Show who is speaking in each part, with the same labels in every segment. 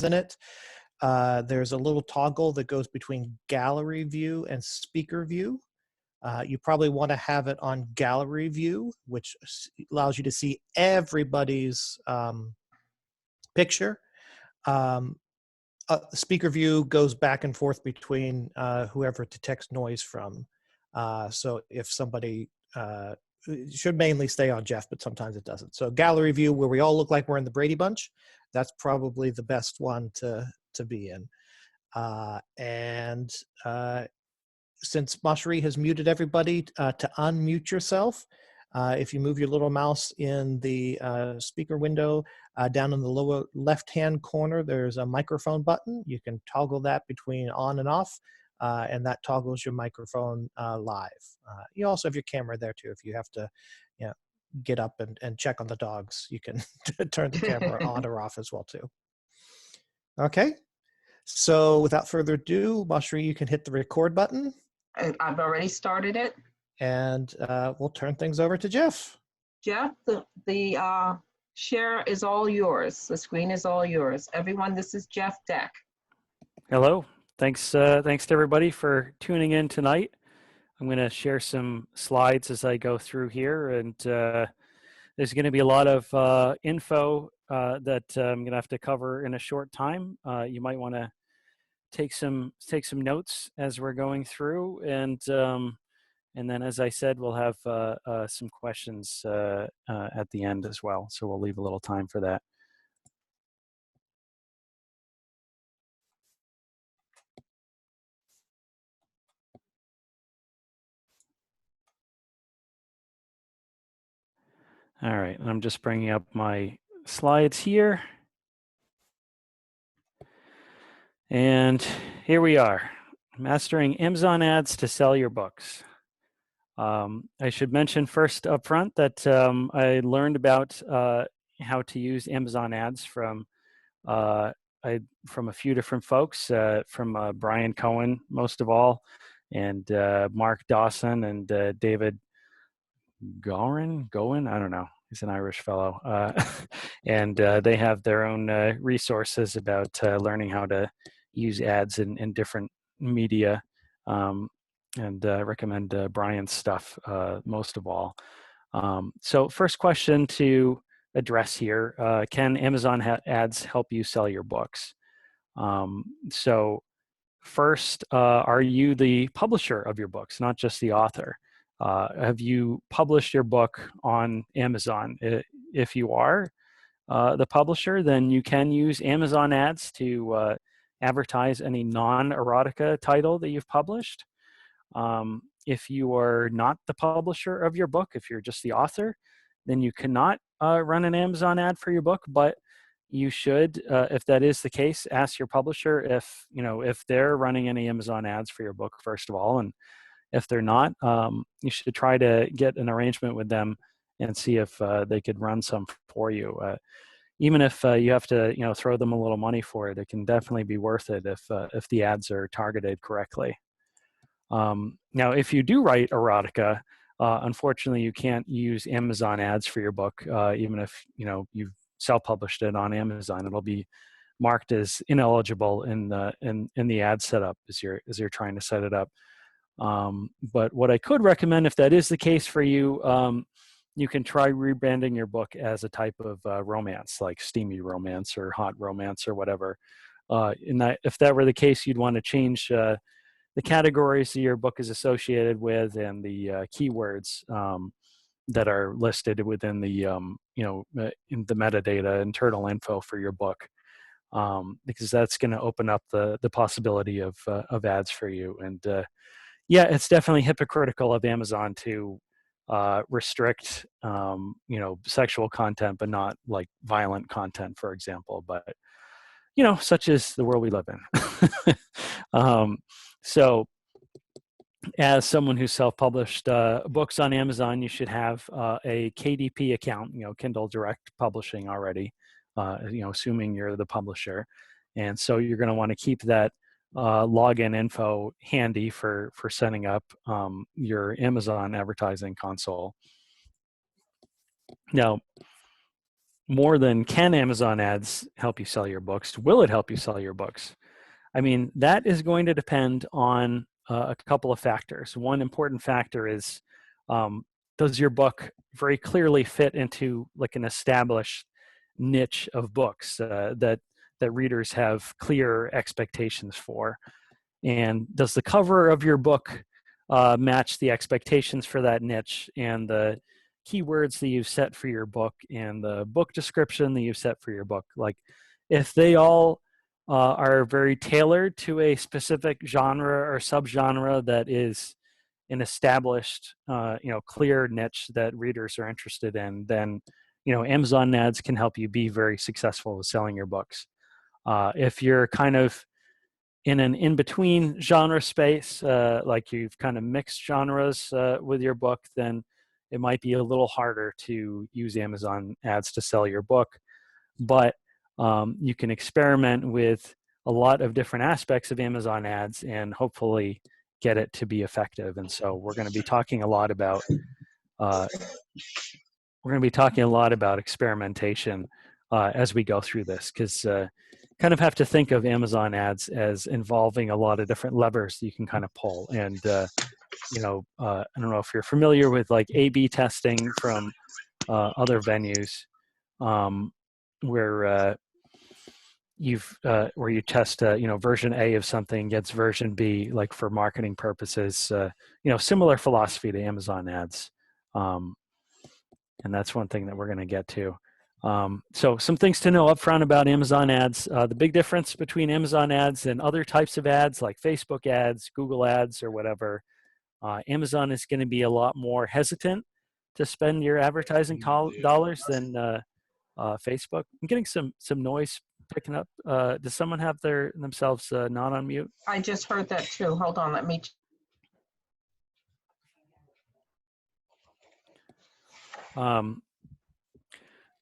Speaker 1: in it. There's a little toggle that goes between gallery view and speaker view. You probably want to have it on gallery view, which allows you to see everybody's picture. Speaker view goes back and forth between whoever detects noise from. So if somebody it should mainly stay on Jeff, but sometimes it doesn't. So gallery view, where we all look like we're in the Brady Bunch, that's probably the best one to be in. And since Mashri has muted everybody, to unmute yourself, if you move your little mouse in the speaker window, down in the lower left-hand corner, there's a microphone button. You can toggle that between on and off, and that toggles your microphone live. You also have your camera there too. If you have to, you know, get up and check on the dogs, you can turn the camera on or off as well too. Okay, so without further ado, Mashri, you can hit the record button.
Speaker 2: I've already started it.
Speaker 1: And we'll turn things over to Jeff.
Speaker 2: Jeff, the share is all yours. The screen is all yours. Everyone, this is Jeff Deck.
Speaker 3: Hello. Thanks to everybody for tuning in tonight. I'm going to share some slides as I go through here, and there's going to be a lot of info that I'm going to have to cover in a short time. You might want to take some notes as we're going through, and then, as I said, we'll have some questions at the end as well. So we'll leave a little time for that. All right, I'm just bringing up my slides here. And here we are, mastering Amazon ads to sell your books. I should mention first up front that I learned about how to use Amazon ads from a few different folks, from Brian Cohen, most of all, and Mark Dawson and David Gowen, I don't know. He's an Irish fellow. And they have their own resources about learning how to use ads in different media. And I recommend Brian's stuff most of all. So first question to address here, can Amazon ads help you sell your books? So first, are you the publisher of your books, not just the author? Have you published your book on Amazon? If you are the publisher, then you can use Amazon ads to advertise any non-erotica title that you've published. If you are not the publisher of your book, if you're just the author, then you cannot run an Amazon ad for your book, but you should, if that is the case, ask your publisher if they're running any Amazon ads for your book, first of all. And if they're not, you should try to get an arrangement with them and see if they could run some for you. Even if you have to, throw them a little money for it, it can definitely be worth it if the ads are targeted correctly. Now, if you do write erotica, unfortunately, you can't use Amazon ads for your book, even if you've self-published it on Amazon. It'll be marked as ineligible in the ad setup as you're trying to set it up. But what I could recommend, if that is the case for you, you can try rebranding your book as a type of romance, like steamy romance or hot romance or whatever. If that were the case, you'd want to change the categories that your book is associated with and the keywords that are listed within the in the metadata internal info for your book, because that's going to open up the possibility of ads for you. And yeah, it's definitely hypocritical of Amazon to restrict sexual content, but not like violent content, for example. But such is the world we live in. So as someone who self-published books on Amazon, you should have a KDP account, Kindle Direct Publishing already, assuming you're the publisher. And so you're going to want to keep that login info handy for setting up your Amazon advertising console. Now, more than can Amazon ads help you sell your books? Will it help you sell your books? I mean, that is going to depend on a couple of factors. One important factor is, does your book very clearly fit into like an established niche of books that readers have clear expectations for? And does the cover of your book match the expectations for that niche, and the keywords that you've set for your book, and the book description that you've set for your book? Like, if they all are very tailored to a specific genre or subgenre that is an established, clear niche that readers are interested in, then Amazon ads can help you be very successful with selling your books. If you're kind of in an in-between genre space, like you've kind of mixed genres with your book, then it might be a little harder to use Amazon ads to sell your book. But you can experiment with a lot of different aspects of Amazon ads and hopefully get it to be effective. And so we're going to be talking a lot about experimentation as we go through this, because kind of have to think of Amazon ads as involving a lot of different levers that you can kind of pull. And I don't know if you're familiar with like A/B testing from other venues, where you test version A of something gets version B, like for marketing purposes. Similar philosophy to Amazon ads, and that's one thing that we're going to get to. So some things to know up front about Amazon ads. The big difference between Amazon ads and other types of ads like Facebook ads, Google ads, or whatever, Amazon is going to be a lot more hesitant to spend your advertising dollars than Facebook. I'm getting some noise picking up. Does someone have themselves not on mute?
Speaker 2: I just heard that too. Hold on, let me.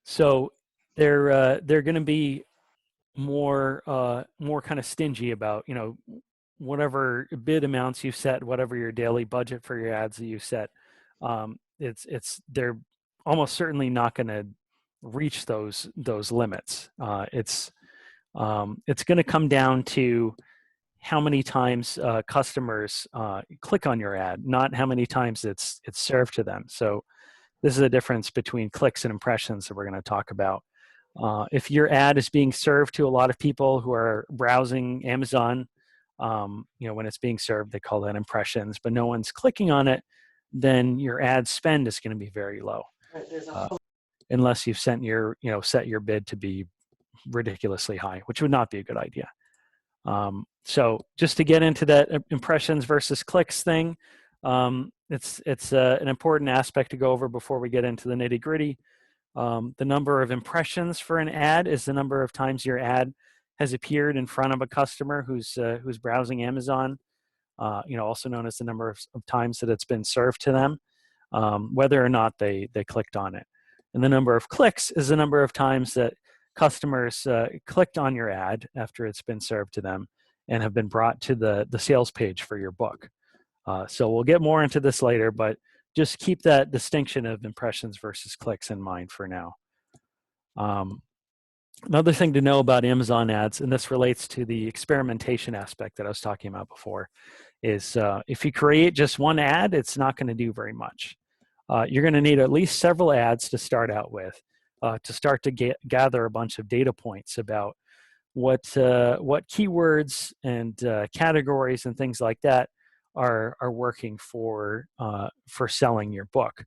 Speaker 3: So they're going to be more kind of stingy about whatever bid amounts you set, whatever your daily budget for your ads that you set. They're almost certainly not going to reach those limits. It's going to come down to how many times customers click on your ad, not how many times it's served to them. So this is the difference between clicks and impressions that we're going to talk about. If your ad is being served to a lot of people who are browsing Amazon, when it's being served, they call that impressions, but no one's clicking on it, then your ad spend is going to be very low, unless you've set your bid to be ridiculously high, which would not be a good idea. So just to get into that impressions versus clicks thing, it's an important aspect to go over before we get into the nitty gritty. The number of impressions for an ad is the number of times your ad has appeared in front of a customer who's browsing Amazon. Also known as the number of times that it's been served to them, whether or not they clicked on it. And the number of clicks is the number of times that customers clicked on your ad after it's been served to them and have been brought to the sales page for your book. So we'll get more into this later, but just keep that distinction of impressions versus clicks in mind for now. Another thing to know about Amazon ads, and this relates to the experimentation aspect that I was talking about before, is if you create just one ad, it's not going to do very much. You're going to need at least several ads to start out with, to start to gather a bunch of data points about what keywords and categories and things like that are working for selling your book.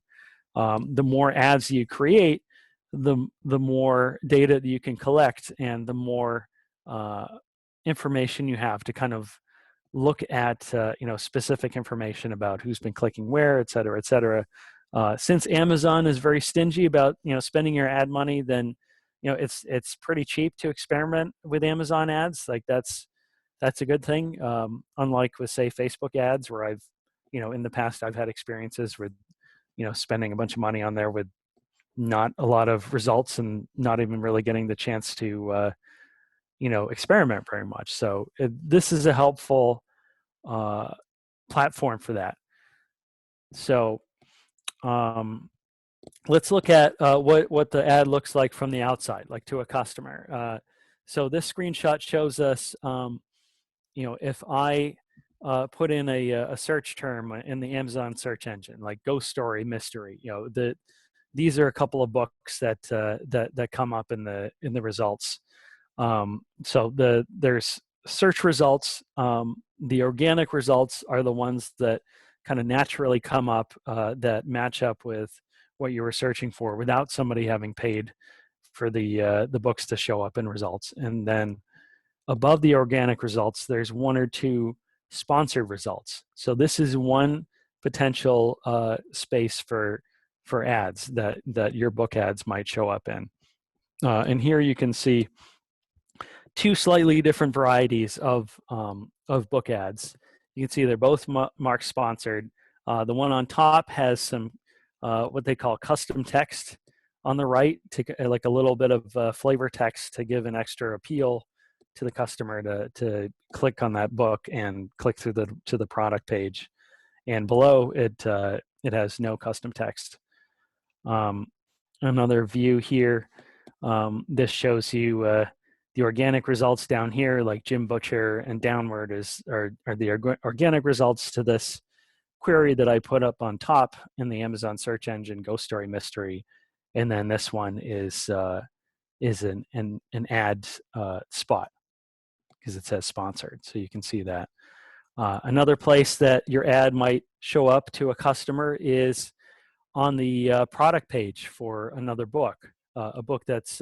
Speaker 3: The more ads you create, the more data that you can collect, and the more information you have to kind of look at specific information about who's been clicking where, et cetera, et cetera. Since Amazon is very stingy about spending your ad money, then it's pretty cheap to experiment with Amazon ads. Like that's a good thing. Unlike with say Facebook ads, where I've in the past I've had experiences with spending a bunch of money on there with not a lot of results and not even really getting the chance to experiment very much. So this is a helpful platform for that. So let's look at what the ad looks like from the outside, like to a customer. So this screenshot shows us, if I put in a search term in the Amazon search engine, like ghost story, mystery, these are a couple of books that that come up in the results. So there's search results. The organic results are the ones that kind of naturally come up that match up with what you were searching for without somebody having paid for the books to show up in results. And then above the organic results, there's one or two sponsored results. So this is one potential space for ads that your book ads might show up in. And here you can see two slightly different varieties of book ads. You can see they're both marked sponsored. The one on top has some what they call custom text on the right, to like a little bit of flavor text to give an extra appeal to the customer to click on that book and click through to the product page. And below it has no custom text. Another view here. This shows you the organic results down here, like Jim Butcher, and downward are the organic results to this query that I put up on top in the Amazon search engine, Ghost Story Mystery. And then this one is an ad spot because it says sponsored, so you can see that. Another place that your ad might show up to a customer is on the product page for another book, a book that's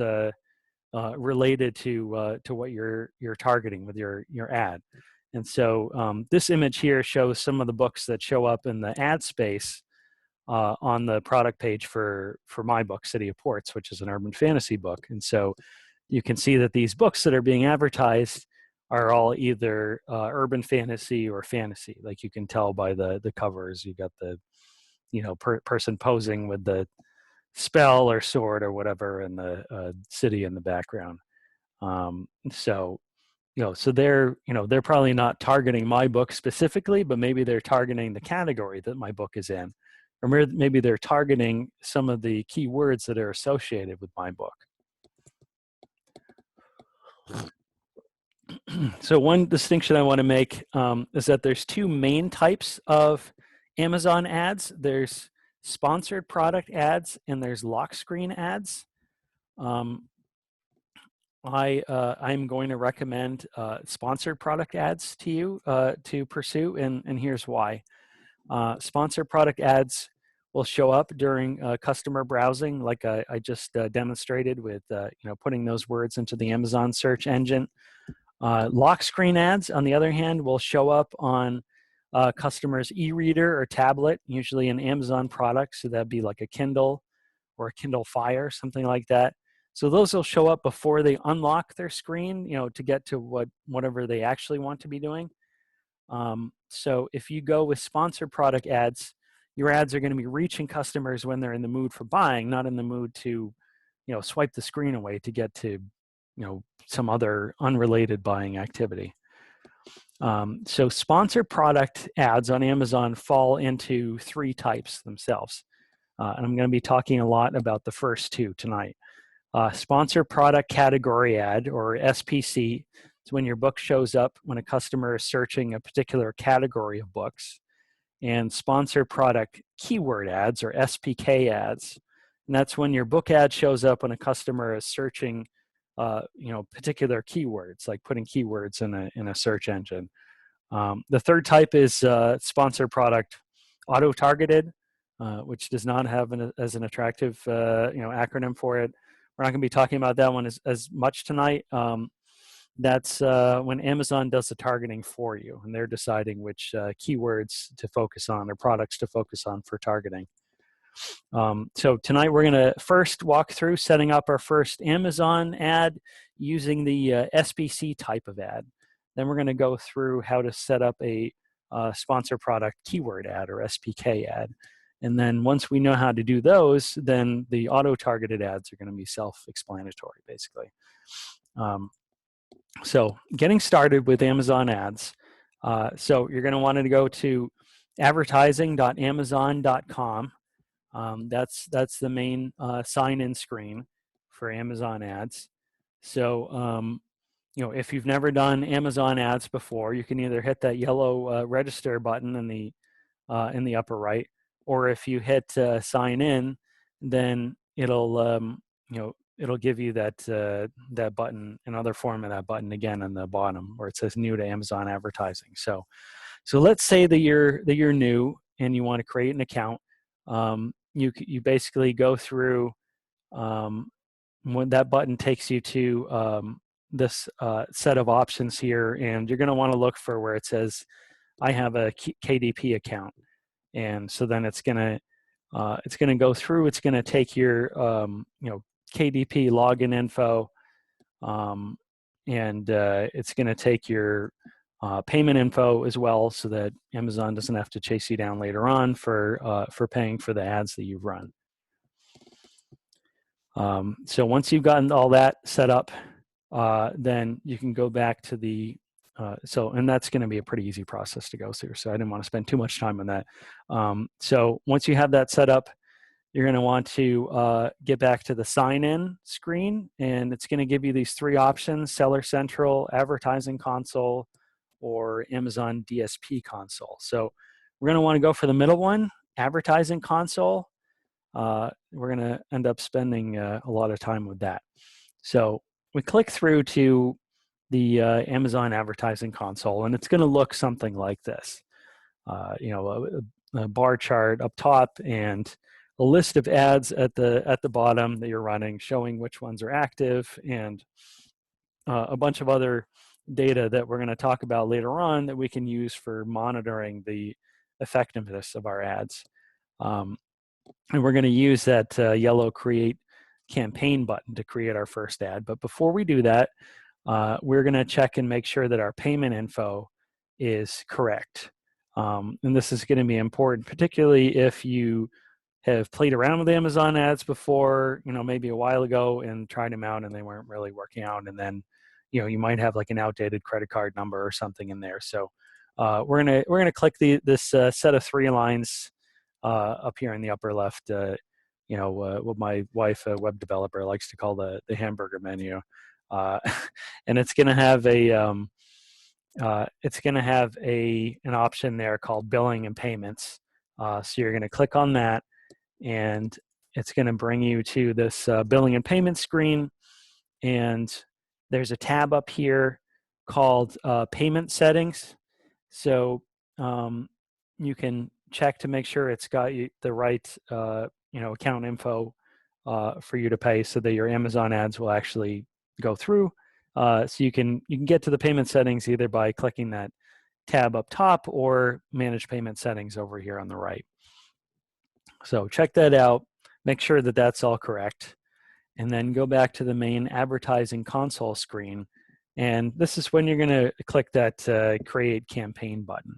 Speaker 3: related to what you're targeting with your ad. And so this image here shows some of the books that show up in the ad space on the product page for my book, City of Ports, which is an urban fantasy book. And so you can see that these books that are being advertised are all either urban fantasy or fantasy. Like you can tell by the covers. You got the person posing with the spell or sword or whatever, and the city in the background. So they're probably not targeting my book specifically, but maybe they're targeting the category that my book is in, or maybe they're targeting some of the keywords that are associated with my book. So one distinction I want to make is that there's two main types of Amazon ads. There's sponsored product ads and there's lock screen ads. I'm going to recommend sponsored product ads to you to pursue, and here's why. Sponsored product ads will show up during customer browsing, like I just demonstrated with putting those words into the Amazon search engine. Lock screen ads, on the other hand, will show up on customers' e-reader or tablet, usually an Amazon product, so that'd be like a Kindle or a Kindle Fire, something like that. So those will show up before they unlock their screen, to get to whatever they actually want to be doing. So if you go with sponsored product ads, your ads are going to be reaching customers when they're in the mood for buying, not in the mood to, swipe the screen away to get to, some other unrelated buying activity. So sponsored product ads on Amazon fall into three types themselves. And I'm going to be talking a lot about the first two tonight. Sponsored product category ad, or SPC, is when your book shows up when a customer is searching a particular category of books. And sponsored product keyword ads, or SPK ads, and that's when your book ad shows up when a customer is searching particular keywords, like putting keywords in a search engine. The third type is sponsored product auto-targeted, which does not have as an attractive acronym for it. We're not going to be talking about that one as much tonight. That's when Amazon does the targeting for you, and they're deciding which keywords to focus on or products to focus on for targeting. So tonight we're going to first walk through setting up our first Amazon ad using the SPC type of ad. Then we're going to go through how to set up a sponsor product keyword ad, or SPK ad. And then once we know how to do those, then the auto-targeted ads are going to be self-explanatory, basically. So getting started with Amazon ads. So you're going to want to go to advertising.amazon.com. That's the main sign-in screen for Amazon Ads. So if you've never done Amazon Ads before, you can either hit that yellow register button in the upper right, or if you hit sign in, then it'll give you that button, another form of that button again on the bottom where it says new to Amazon advertising. So let's say that you're new and you want to create an account. You basically go through, when that button takes you to this set of options here, and you're going to want to look for where it says I have a KDP account. And so then it's going to go through, it's going to take your KDP login info, and it's going to take your payment info as well, so that Amazon doesn't have to chase you down later on for paying for the ads that you've run. So once you've gotten all that set up, then you can go back to the and that's going to be a pretty easy process to go through. So I didn't want to spend too much time on that. So once you have that set up, you're going to want to get back to the sign-in screen, and it's going to give you these three options: Seller Central, Advertising Console, or Amazon DSP Console. So we're going to want to go for the middle one, Advertising Console. We're going to end up spending a lot of time with that. So we click through to the Amazon Advertising Console, and it's going to look something like this. A bar chart up top and a list of ads at the bottom that you're running, showing which ones are active, and a bunch of other data that we're going to talk about later on that we can use for monitoring the effectiveness of our ads. And we're going to use that yellow Create Campaign button to create our first ad. But before we do that, we're going to check and make sure that our payment info is correct. And this is going to be important, particularly if you have played around with Amazon ads before, maybe a while ago, and tried them out and they weren't really working out. And then, you might have like an outdated credit card number or something in there. So we're gonna click this set of three lines up here in the upper left. What my wife, a web developer, likes to call the hamburger menu, and it's gonna have an option there called Billing and Payments. So you're gonna click on that, and it's going to bring you to this billing and payment screen. And there's a tab up here called Payment Settings. So you can check to make sure it's got the right account info for you to pay, so that your Amazon ads will actually go through. So you can get to the payment settings either by clicking that tab up top, or Manage Payment Settings over here on the right. So check that out, make sure that that's all correct, and then go back to the main Advertising Console screen. And this is when you're going to click that Create Campaign button.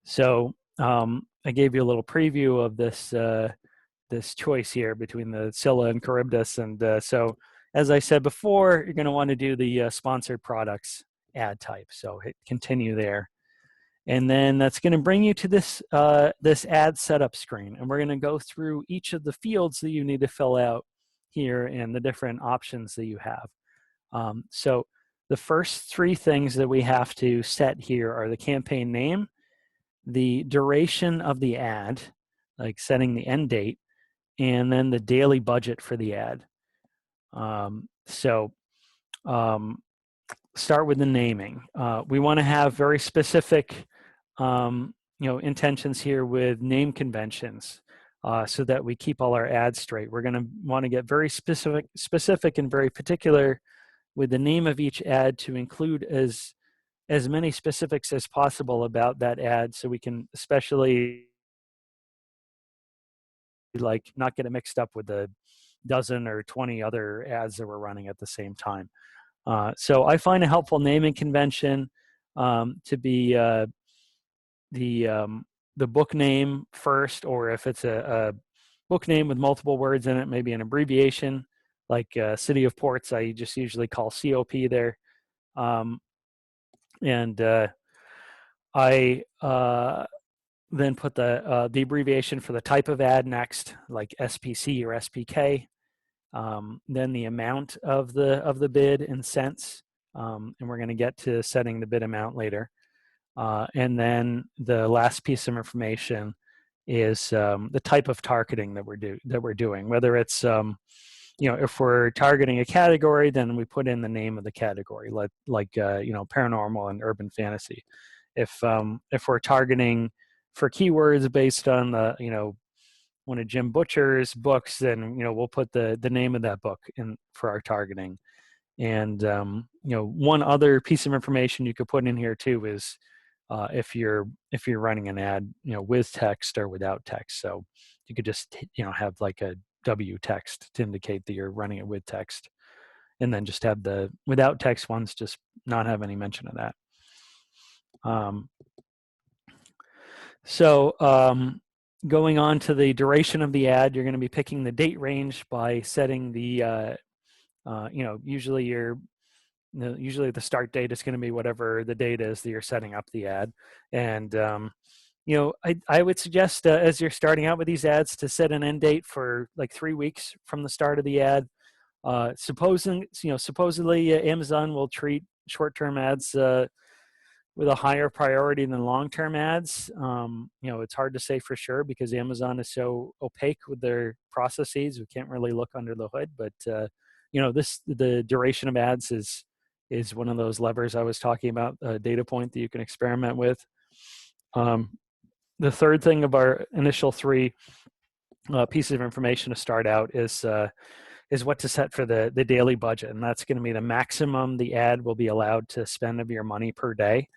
Speaker 3: So I gave you a little preview of this choice here between the Scylla and Charybdis. And so, as I said before, you're going to want to do the sponsored products ad type. So hit continue there. And then that's going to bring you to this ad setup screen. And we're going to go through each of the fields that you need to fill out here and the different options that you have. So the first three things that we have to set here are the campaign name, the duration of the ad, like setting the end date, and then the daily budget for the ad. Start with the naming. We want to have very specific intentions here with name conventions, so that we keep all our ads straight. We're going to want to get very specific and very particular with the name of each ad, to include as many specifics as possible about that ad, so we can especially not get it mixed up with the dozen or 20 other ads that we're running at the same time. So I find a helpful naming convention to be the book name first, or if it's a book name with multiple words in it, maybe an abbreviation like City of Ports. I just usually call COP there. I then put the abbreviation for the type of ad next, like SPC or SPK. Then the amount of the bid in cents, and we're going to get to setting the bid amount later. And then the last piece of information is the type of targeting that we're doing. Whether it's if we're targeting a category, then we put in the name of the category, like paranormal and urban fantasy. If we're targeting for keywords based on one of Jim Butcher's books, then we'll put the name of that book in for our targeting. And one other piece of information you could put in here too is if you're running an ad with text or without text. So you could just have like a W text to indicate that you're running it with text, and then just have the without text ones just not have any mention of that. Going on to the duration of the ad, you're going to be picking the date range by setting the usually the start date is going to be whatever the date is that you're setting up the ad. And I would suggest as you're starting out with these ads to set an end date for like 3 weeks from the start of the ad. Supposedly Amazon will treat short-term ads with a higher priority than long-term ads. It's hard to say for sure because Amazon is so opaque with their processes. We can't really look under the hood, but the duration of ads is one of those levers I was talking about, a data point that you can experiment with. The third thing of our initial 3 pieces of information to start out is what to set for the daily budget, and that's going to be the maximum the ad will be allowed to spend of your money per day.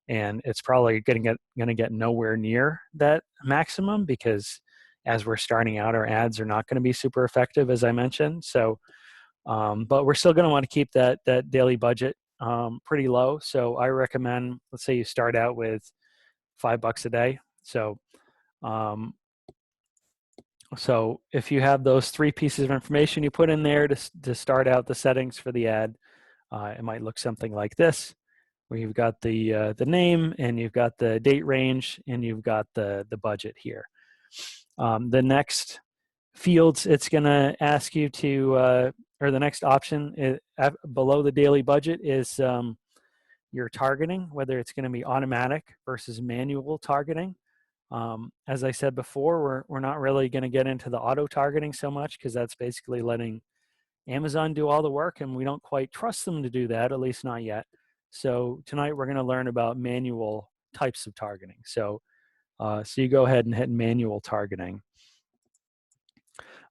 Speaker 3: And it's probably going to get nowhere near that maximum because as we're starting out, our ads are not going to be super effective, as I mentioned. So, but we're still going to want to keep that daily budget pretty low. So I recommend, let's say you start out with $5 a day. So, so if you have those 3 pieces of information you put in there to start out the settings for the ad, it might look something like this, where you've got the name and you've got the date range and you've got the budget here. The next fields it's going to ask you to, or the next option below the daily budget is your targeting, whether it's going to be automatic versus manual targeting. As I said before, we're not really going to get into the auto targeting so much because that's basically letting Amazon do all the work, and we don't quite trust them to do that, at least not yet. So tonight we're going to learn about manual types of targeting. So you go ahead and hit manual targeting.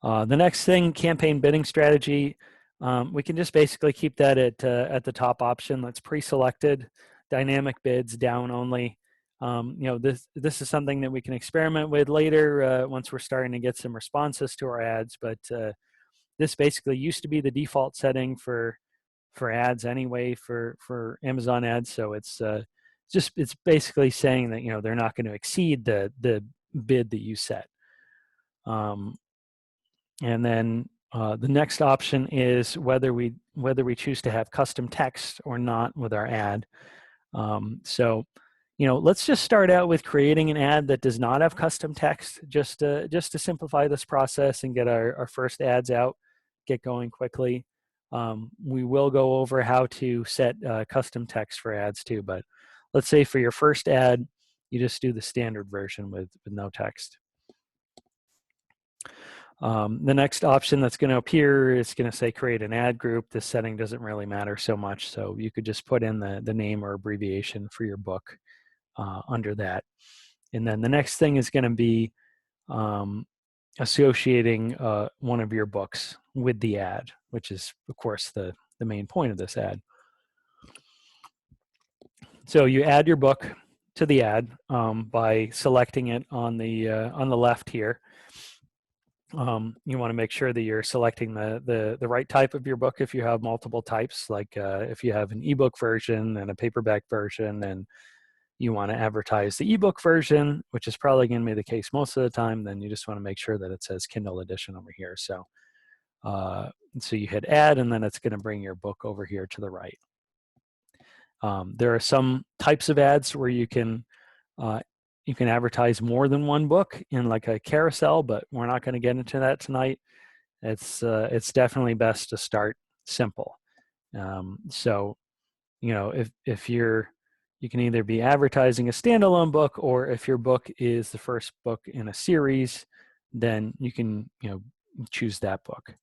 Speaker 3: The next thing, campaign bidding strategy. We can just basically keep that at the top option. That's pre-selected, dynamic bids, down only. This is something that we can experiment with later once we're starting to get some responses to our ads. But this basically used to be the default setting for ads anyway for Amazon ads. So it's basically saying that they're not going to exceed the bid that you set. And then the next option is whether we choose to have custom text or not with our ad. Let's just start out with creating an ad that does not have custom text, just to simplify this process and get our first ads out, get going quickly. We will go over how to set custom text for ads too, but let's say for your first ad, you just do the standard version with no text. The next option that's going to appear is going to say create an ad group. This setting doesn't really matter so much, so you could just put in the name or abbreviation for your book under that. And then the next thing is going to be associating one of your books with the ad, which is, of course, the main point of this ad. So you add your book to the ad by selecting it on the left here. You want to make sure that you're selecting the right type of your book if you have multiple types, like if you have an ebook version and a paperback version, and you want to advertise the ebook version, which is probably going to be the case most of the time, then you just want to make sure that it says Kindle edition over here. So you hit add, and then it's going to bring your book over here to the right. There are some types of ads where you can you can advertise more than one book in like a carousel, but we're not going to get into that tonight. It's definitely best to start simple. So, you know, if you can either be advertising a standalone book, or if your book is the first book in a series, then you can, you know, choose that book.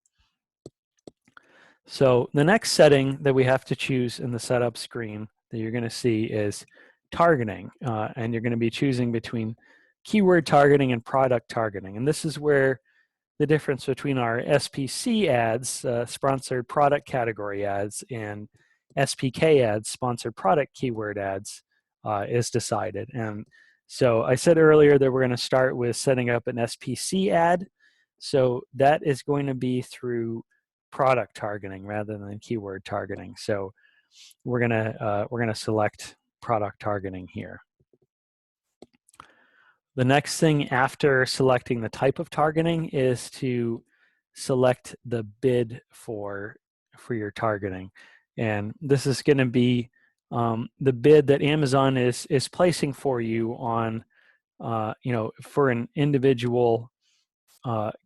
Speaker 3: So the next setting that we have to choose in the setup screen that you're going to see is targeting, and you're going to be choosing between keyword targeting and product targeting. And this is where the difference between our SPC ads, sponsored product category ads, and SPK ads, sponsored product keyword ads, is decided. And so I said earlier that we're going to start with setting up an SPC ad. So that is going to be through product targeting rather than keyword targeting. So we're gonna select product targeting here. The next thing after selecting the type of targeting is to select the bid for your targeting. And this is going to be the bid that Amazon is placing for you on, you know, for an individual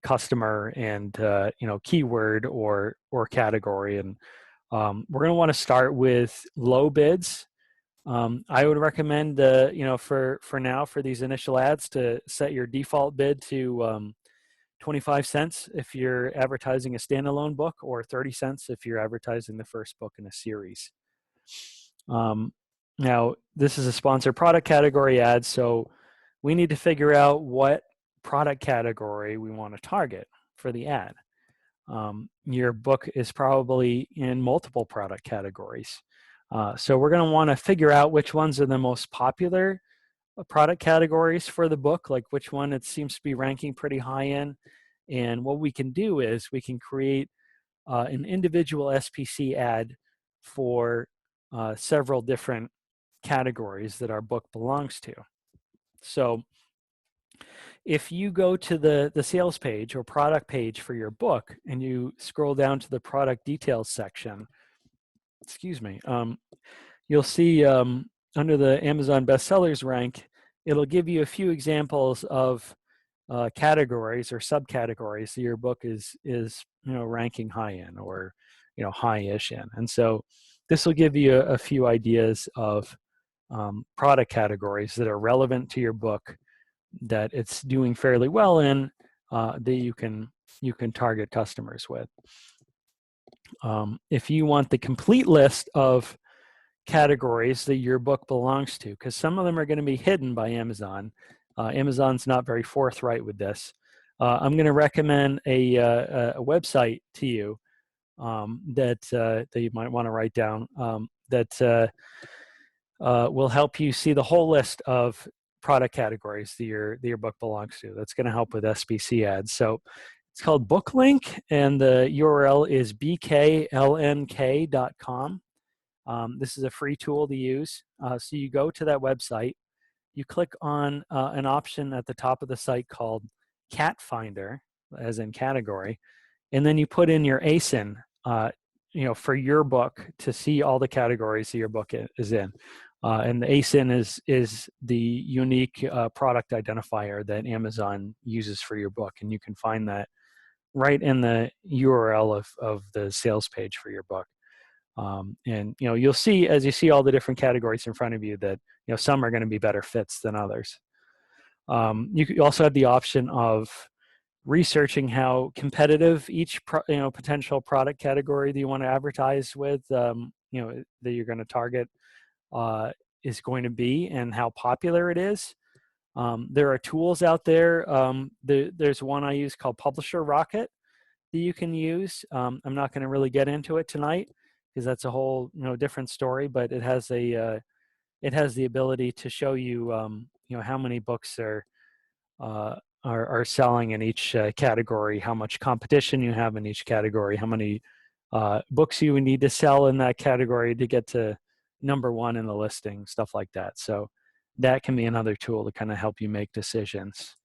Speaker 3: customer and, you know, keyword or category. And we're going to want to start with low bids. I would recommend, you know, for now, for these initial ads, to set your default bid to 25 cents if you're advertising a standalone book, or 30 cents if you're advertising the first book in a series. Now, this is a sponsored product category ad, so we need to figure out what product category we want to target for the ad. Your book is probably in multiple product categories. So we're going to want to figure out which ones are the most popular product categories for the book, like which one it seems to be ranking pretty high in. And what we can do is we can create an individual SPC ad for several different categories that our book belongs to. So if you go to the sales page or product page for your book and you scroll down to the product details section, excuse me, you'll see under the Amazon bestsellers rank, it'll give you a few examples of categories or subcategories that your book is you know, ranking high in, or, you know, high-ish in. And so this will give you a few ideas of product categories that are relevant to your book, that it's doing fairly well in, that you can target customers with. If you want the complete list of categories that your book belongs to, because some of them are going to be hidden by Amazon. Amazon's not very forthright with this. I'm going to recommend a website to you that you might want to write down, that will help you see the whole list of product categories that your book belongs to. That's going to help with SPC ads. So it's called BookLink, and the URL is bklnk.com. This is a free tool to use. So you go to that website, you click on an option at the top of the site called Cat Finder, as in category, and then you put in your ASIN, you know, for your book to see all the categories that your book is in. And the ASIN is the unique product identifier that Amazon uses for your book, and you can find that right in the URL of the sales page for your book. And, you know, you'll see, as you see all the different categories in front of you, that, you know, some are going to be better fits than others. You also have the option of researching how competitive each potential product category that you want to advertise with, you know, that you're going to target is going to be, and how popular it is. There are tools out there. There's one I use called Publisher Rocket that you can use. I'm not going to really get into it tonight, because that's a whole, you know, different story. But it has the ability to show you, you know, how many books are selling in each category, how much competition you have in each category, how many books you would need to sell in that category to get to number one in the listing, stuff like that. So that can be another tool to kind of help you make decisions.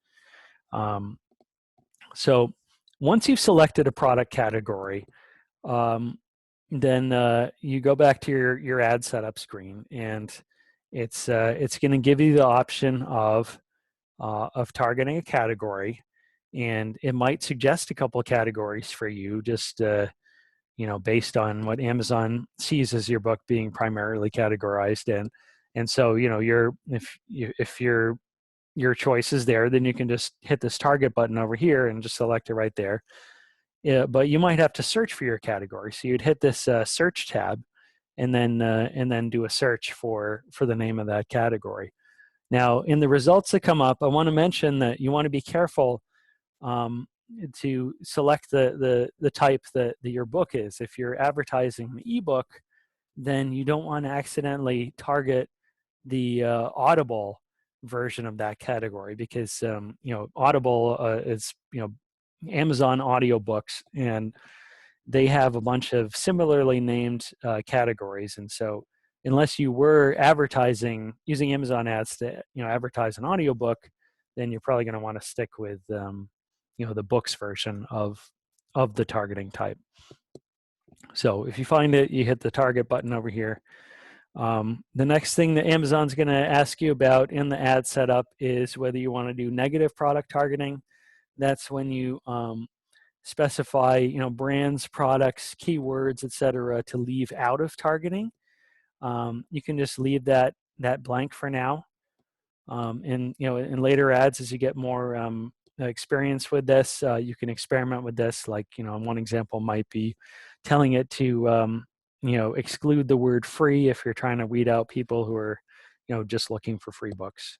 Speaker 3: So once you've selected a product category, then you go back to your ad setup screen, and it's going to give you the option of of targeting a category, and it might suggest a couple of categories for you, just based on what Amazon sees as your book being primarily categorized in. And so, if your choice is there, then you can just hit this target button over here and just select it right there. Yeah, but you might have to search for your category. So you'd hit this search tab, and then do a search for the name of that category. Now, in the results that come up, I want to mention that you want to be careful to select the type that your book is. If you're advertising an ebook, then you don't want to accidentally target the Audible version of that category, because Audible is Amazon audiobooks, and they have a bunch of similarly named categories. And so unless you were advertising using Amazon ads to advertise an audiobook, then you're probably going to want to stick with the books version of the targeting type. So if you find it, you hit the target button over here. The next thing that Amazon's going to ask you about in the ad setup is whether you want to do negative product targeting. That's when you specify brands, products, keywords, etc., to leave out of targeting. You can just leave that blank for now. And in later ads, as you get more experience with this, you can experiment with this. Like one example might be telling it to exclude the word free if you're trying to weed out people who are just looking for free books,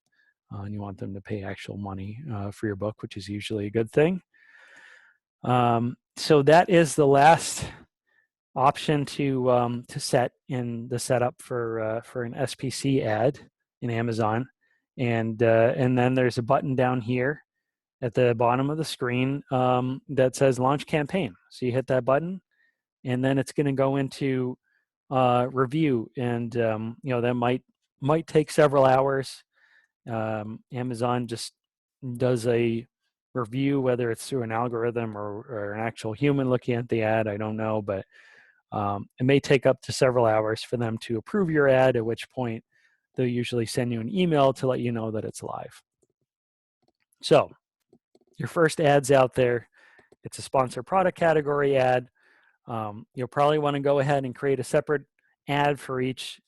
Speaker 3: and you want them to pay actual money for your book, which is usually a good thing. So that is the last option to set in the setup for an SPC ad in Amazon, and then there's a button down here at the bottom of the screen that says Launch Campaign. So you hit that button, and then it's going to go into review, and that might take several hours. Amazon just does a review, whether it's through an algorithm or an actual human looking at the ad, I don't know, but it may take up to several hours for them to approve your ad, at which point they'll usually send you an email to let you know that it's live. So your first ad's out there. It's a sponsored product category ad. You'll probably want to go ahead and create a separate ad for each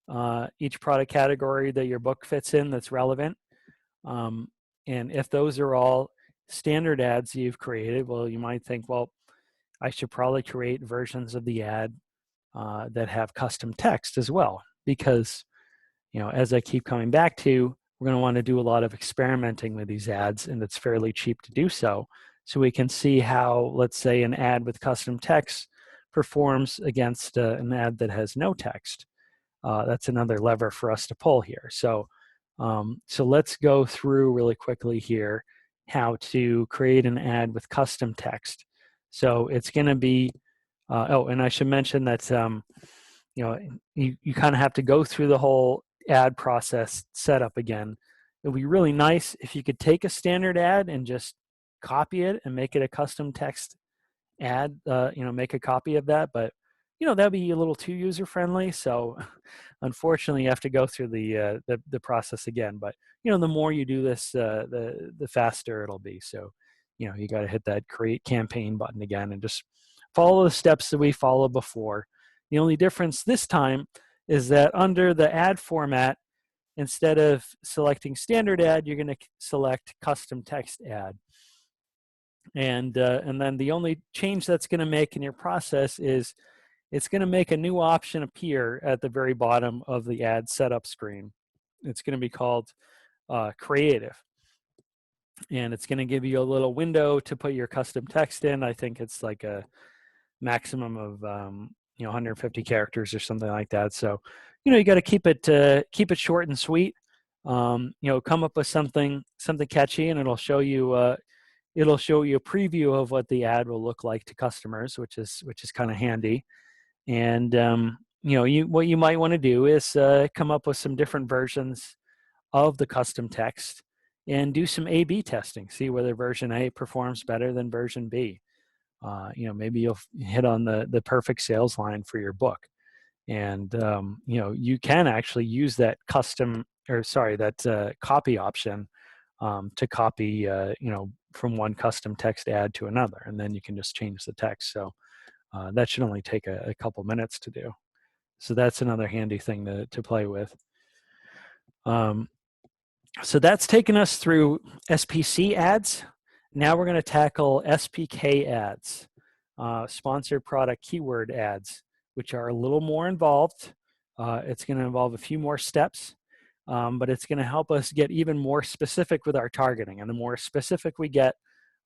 Speaker 3: product category that your book fits in that's relevant. And if those are all standard ads you've created, well, you might think, well, I should probably create versions of the ad that have custom text as well, because as I keep coming back to, we're going to want to do a lot of experimenting with these ads, and it's fairly cheap to do so. So we can see how, let's say, an ad with custom text performs against an ad that has no text. That's another lever for us to pull here. So let's go through really quickly here how to create an ad with custom text. So it's going to be, and I should mention that you kind of have to go through the whole ad process setup again. It would be really nice if you could take a standard ad and just copy it and make it a custom text ad, make a copy of that, but that'd be a little too user friendly. So unfortunately you have to go through the process again, but the more you do this, the faster it'll be. So you got to hit that create campaign button again and just follow the steps that we followed before. The only difference this time is that under the ad format, instead of selecting standard ad, you're going to select custom text ad. And then the only change that's going to make in your process is it's going to make a new option appear at the very bottom of the ad setup screen. It's going to be called Creative. And it's going to give you a little window to put your custom text in. I think it's like a maximum of 150 characters or something like that. So you got to keep it short and sweet. Come up with something catchy, and it'll show you a preview of what the ad will look like to customers, which is kind of handy. And what you might want to do is come up with some different versions of the custom text and do some A/B testing. See whether version A performs better than version B. Maybe you'll hit on the perfect sales line for your book. And you can actually use that copy option to copy, from one custom text ad to another, and then you can just change the text. So that should only take a couple minutes to do. So that's another handy thing to play with. So that's taken us through SPC ads. Now we're going to tackle SPK ads, sponsored product keyword ads, which are a little more involved. It's going to involve a few more steps, but it's going to help us get even more specific with our targeting. And the more specific we get,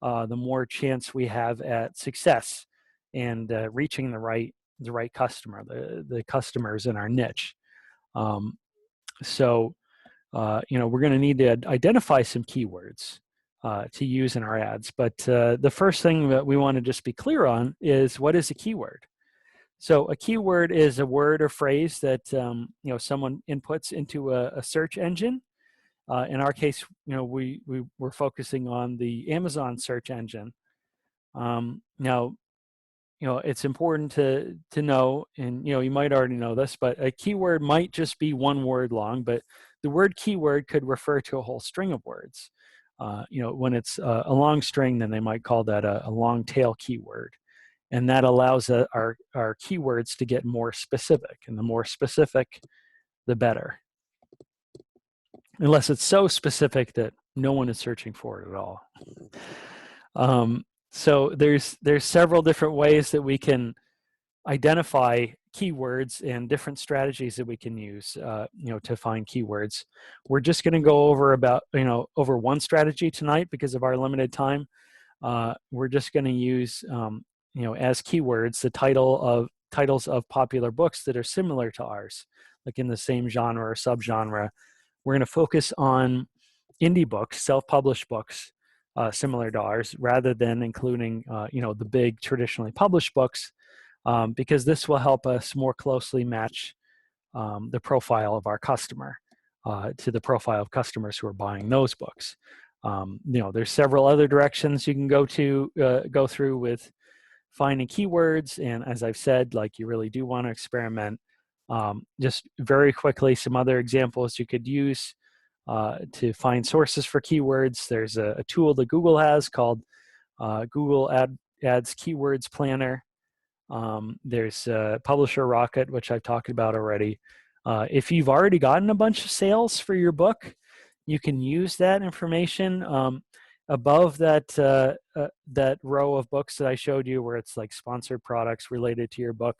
Speaker 3: the more chance we have at success and reaching the right customer, the customers in our niche. We're going to need to identify some keywords to use in our ads. But the first thing that we want to just be clear on is, what is a keyword? So a keyword is a word or phrase that someone inputs into a search engine. In our case, we're focusing on the Amazon search engine. It's important to know, and you might already know this, but a keyword might just be one word long, but the word keyword could refer to a whole string of words. When it's a long string, then they might call that a long tail keyword. And that allows our keywords to get more specific, and the more specific, the better. Unless it's so specific that no one is searching for it at all. So there's several different ways that we can identify keywords and different strategies that we can use, to find keywords. We're just going to go over over one strategy tonight because of our limited time. We're just going to use, as keywords, the titles of popular books that are similar to ours, like in the same genre or subgenre. We're going to focus on indie books, self-published books, similar to ours, rather than including, the big traditionally published books, because this will help us more closely match the profile of our customer to the profile of customers who are buying those books. There's several other directions you can go through with finding keywords, and as I've said, you really do want to experiment. Just very quickly, some other examples you could use to find sources for keywords. There's a tool that Google has called Google Ads Keywords Planner. There's Publisher Rocket, which I've talked about already. If you've already gotten a bunch of sales for your book, you can use that information above that row of books that I showed you, where it's like sponsored products related to your book.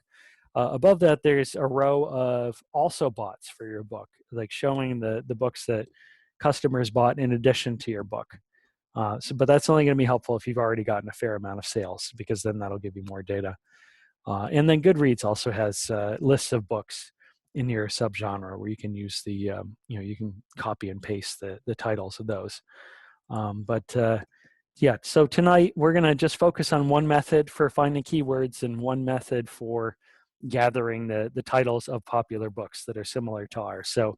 Speaker 3: Above that, there's a row of also boughts for your book, like showing the books that customers bought in addition to your book. But that's only going to be helpful if you've already gotten a fair amount of sales, because then that'll give you more data. And then Goodreads also has lists of books in your subgenre where you can use you can copy and paste the titles of those. So tonight we're going to just focus on one method for finding keywords and one method for gathering the titles of popular books that are similar to ours. So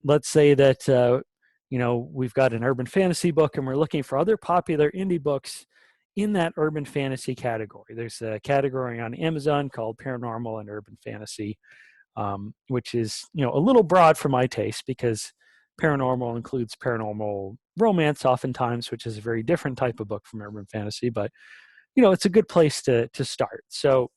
Speaker 3: let's say that we've got an urban fantasy book and we're looking for other popular indie books in that urban fantasy category. There's a category on Amazon called paranormal and urban fantasy, which is a little broad for my taste, because paranormal includes paranormal romance oftentimes, which is a very different type of book from urban fantasy, but it's a good place to start. So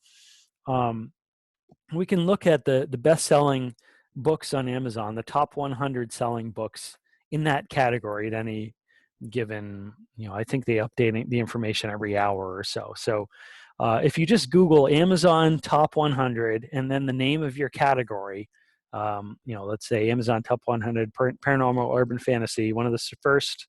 Speaker 3: we can look at the best-selling books on Amazon, the top 100 selling books in that category at any given, I think they update the information every hour or so. So if you just Google Amazon top 100 and then the name of your category, let's say Amazon top 100 paranormal urban fantasy, one of the first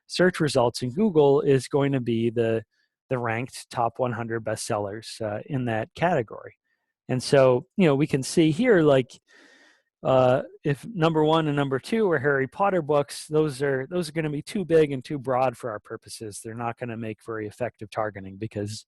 Speaker 3: search results in Google is going to be the ranked top 100 bestsellers in that category. And so, we can see here, if number 1 and number 2 are Harry Potter books, those are going to be too big and too broad for our purposes. They're not going to make very effective targeting, because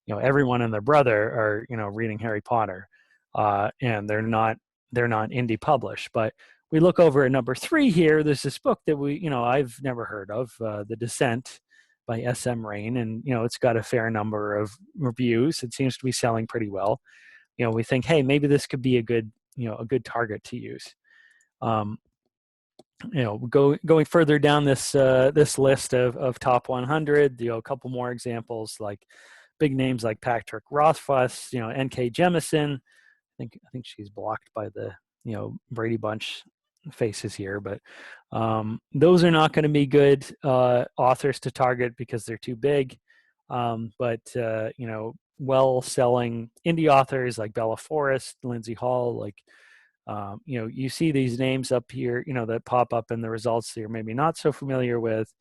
Speaker 3: everyone and their brother are reading Harry Potter, and they're not indie published. But we look over at number 3 here. There's this book that I've never heard of, The Descent by S.M. Rain, and it's got a fair number of reviews. It seems to be selling pretty well. We think, hey, maybe this could be a good target to use. going further down this list of top 100, a couple more examples like big names like Patrick Rothfuss, N.K. Jemisin. I think she's blocked by the Brady Bunch faces here, but those are not going to be good authors to target because they're too big. But well-selling indie authors like Bella Forrest, Lindsay Hall, like you see these names up here, that pop up in the results that you're maybe not so familiar with,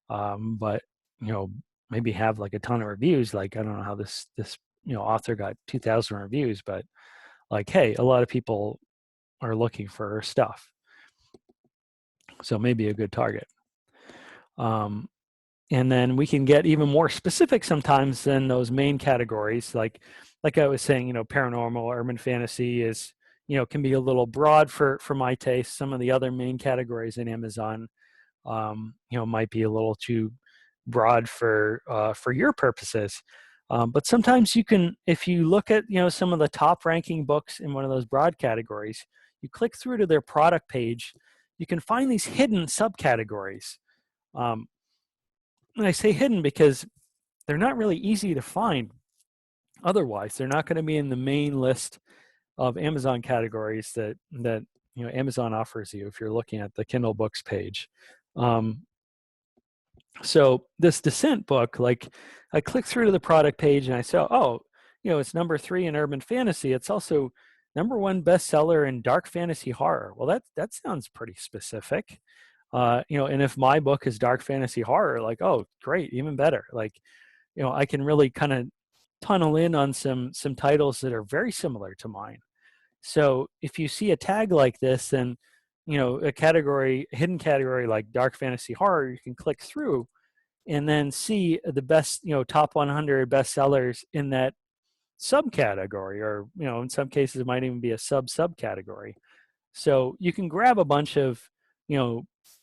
Speaker 3: but maybe have like a ton of reviews. Like I don't know how this author got 2,000 reviews, but like, hey, a lot of people are looking for her stuff, so maybe a good target. And then we can get even more specific sometimes than those main categories. Like I was saying, paranormal, urban fantasy is, can be a little broad for my taste. Some of the other main categories in Amazon, might be a little too broad for your purposes. But sometimes you can, if you look at, some of the top ranking books in one of those broad categories, you click through to their product page, you can find these hidden subcategories. And I say hidden because they're not really easy to find. Otherwise, they're not going to be in the main list of Amazon categories that Amazon offers you if you're looking at the Kindle Books page. So this Descent book, like I clicked through to the product page and I saw, it's number 3 in urban fantasy. It's also number 1 bestseller in dark fantasy horror. Well, that sounds pretty specific. And if my book is dark fantasy horror, like, oh, great, even better. Like, I can really kind of tunnel in on some titles that are very similar to mine. So if you see a tag like this, then, a hidden category like dark fantasy horror, you can click through and then see the best, top 100 bestsellers in that subcategory, or, in some cases it might even be a subcategory. So you can grab a bunch of,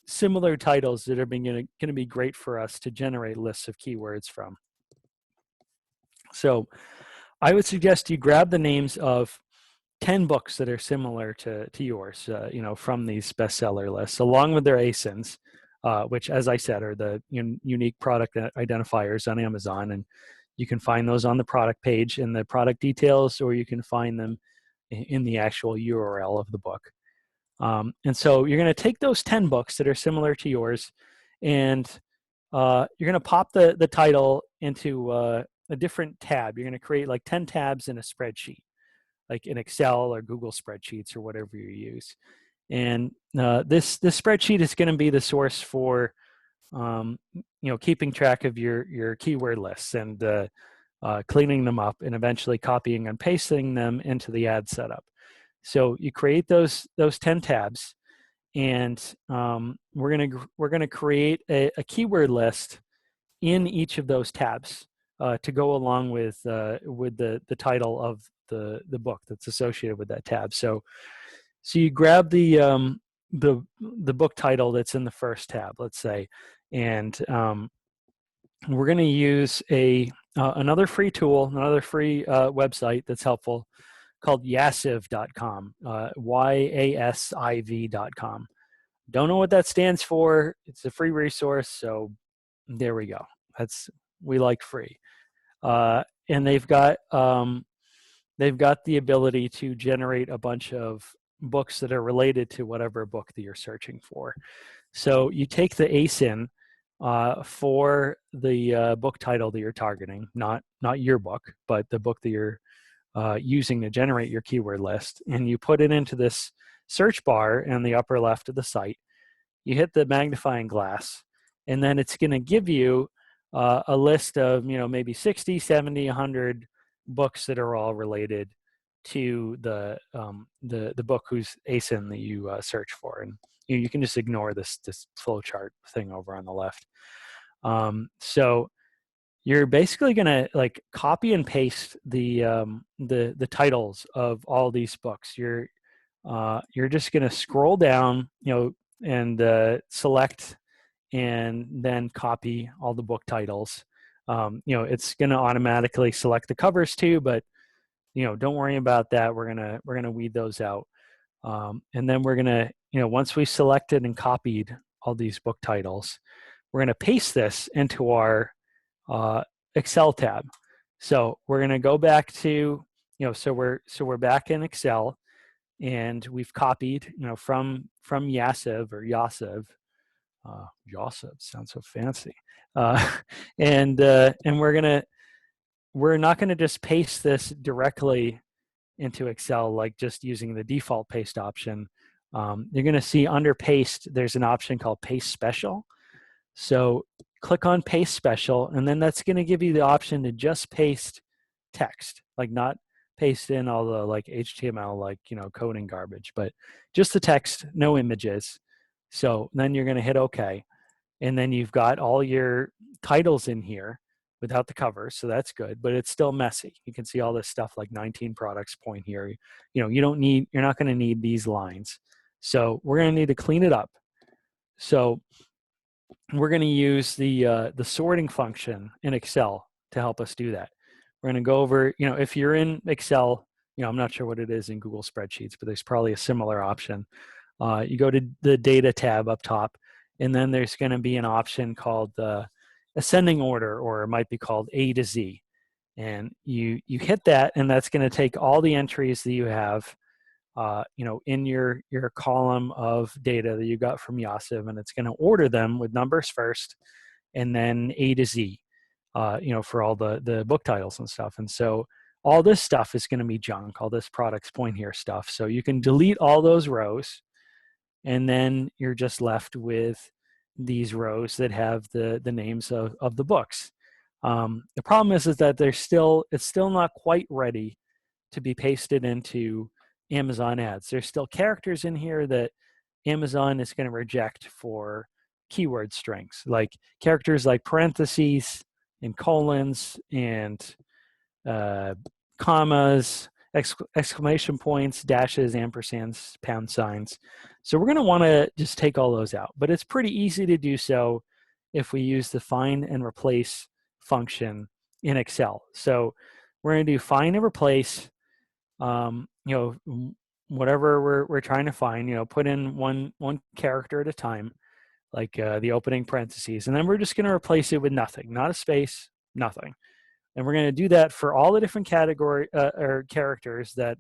Speaker 3: similar titles that are going to be great for us to generate lists of keywords from. So I would suggest you grab the names of 10 books that are similar to yours, from these bestseller lists, along with their ASINs, which, as I said, are the unique product identifiers on Amazon. And you can find those on the product page in the product details, or you can find them in the actual URL of the book. And so you're going to take those 10 books that are similar to yours, and you're going to pop the title into a different tab. You're going to create like 10 tabs in a spreadsheet, like in Excel or Google Spreadsheets or whatever you use. And this spreadsheet is going to be the source for keeping track of your keyword lists and cleaning them up and eventually copying and pasting them into the ad setup. So you create those 10 tabs, and we're gonna create a keyword list in each of those tabs to go along with the title of the book that's associated with that tab. So you grab the book title that's in the first tab, let's say, and we're going to use another free tool, another free website that's helpful, called yasiv.com, yasiv.com. Don't know what that stands for. It's a free resource, so there we go. We like free, and they've got the ability to generate a bunch of books that are related to whatever book that you're searching for. So you take the ASIN for the book title that you're targeting, not your book, but the book that you're using to generate your keyword list, and you put it into this search bar in the upper left of the site. You hit the magnifying glass, and then it's going to give you a list of maybe 60, 70, 100 books that are all related to the book whose ASIN that you search for, and you can just ignore this flowchart thing over on the left. So you're basically going to like copy and paste the titles of all these books. You're just going to scroll down, and select and then copy all the book titles. It's going to automatically select the covers too, but don't worry about that. We're gonna weed those out, and then we're gonna once we selected and copied all these book titles, we're going to paste this into our Excel tab. So we're going to go back to, so we're back in Excel, and we've copied, from Yasev or Yasev. Yasev sounds so fancy. And we're not going to just paste this directly into Excel, like just using the default paste option. You're going to see under paste, there's an option called paste special. So click on paste special, and then that's going to give you the option to just paste text, like not paste in all the like HTML, like, coding garbage, but just the text, no images. So then you're going to hit OK. And then you've got all your titles in here without the cover. So that's good, but it's still messy. You can see all this stuff like 19 products point here. You're not going to need these lines. So we're going to need to clean it up. So we're going to use the sorting function in Excel to help us do that. We're going to go over, if you're in Excel, I'm not sure what it is in Google Spreadsheets, but there's probably a similar option. You go to the data tab up top, and then there's going to be an option called the ascending order, or it might be called A to Z. And you hit that, and that's going to take all the entries that you have in your column of data that you got from Yasev, and it's going to order them with numbers first, and then A to Z, for all the book titles and stuff. And so all this stuff is going to be junk, all this products point here stuff. So you can delete all those rows, and then you're just left with these rows that have the names of the books. The problem is that it's still not quite ready to be pasted into Amazon ads. There's still characters in here that Amazon is going to reject for keyword strings, like characters like parentheses and colons and commas, exclamation points, dashes, ampersands, pound signs. So we're going to want to just take all those out, but it's pretty easy to do so if we use the find and replace function in Excel. So we're going to do find and replace, whatever we're trying to find, put in one character at a time, like the opening parentheses, and then we're just going to replace it with nothing, not a space, nothing. And we're going to do that for all the different category or characters that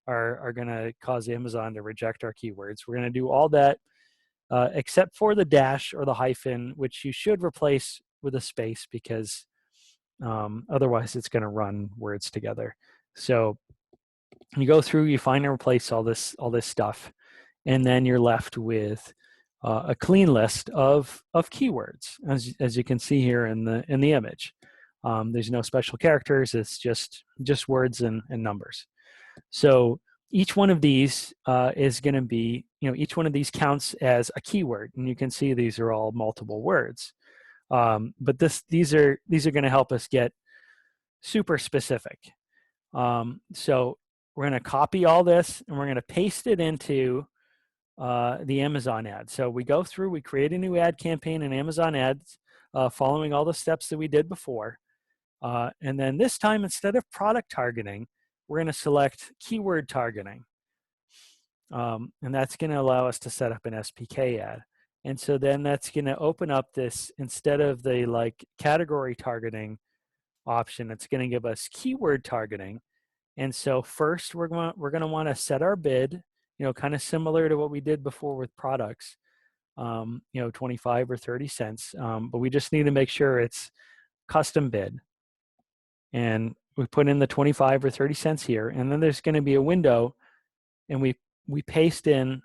Speaker 3: are going to cause Amazon to reject our keywords. We're going to do all that except for the dash or the hyphen, which you should replace with a space, because otherwise it's going to run words together. So you go through, you find and replace all this stuff, and then you're left with a clean list of keywords, as you can see here in the image. There's no special characters. It's just words and numbers. So each one of these is going to be, each one of these counts as a keyword, and you can see these are all multiple words. But these are going to help us get super specific. So we're going to copy all this, and we're going to paste it into the Amazon ad. So we go through, we create a new ad campaign in Amazon ads, following all the steps that we did before. And then this time, instead of product targeting, we're going to select keyword targeting. And that's going to allow us to set up an SPK ad. And so then that's going to open up this, instead of the category targeting option, it's going to give us keyword targeting. And so first we're going to want to set our bid, kind of similar to what we did before with products, 25 or 30 cents. But we just need to make sure it's custom bid. And we put in the 25 or 30 cents here, and then there's going to be a window, and we paste in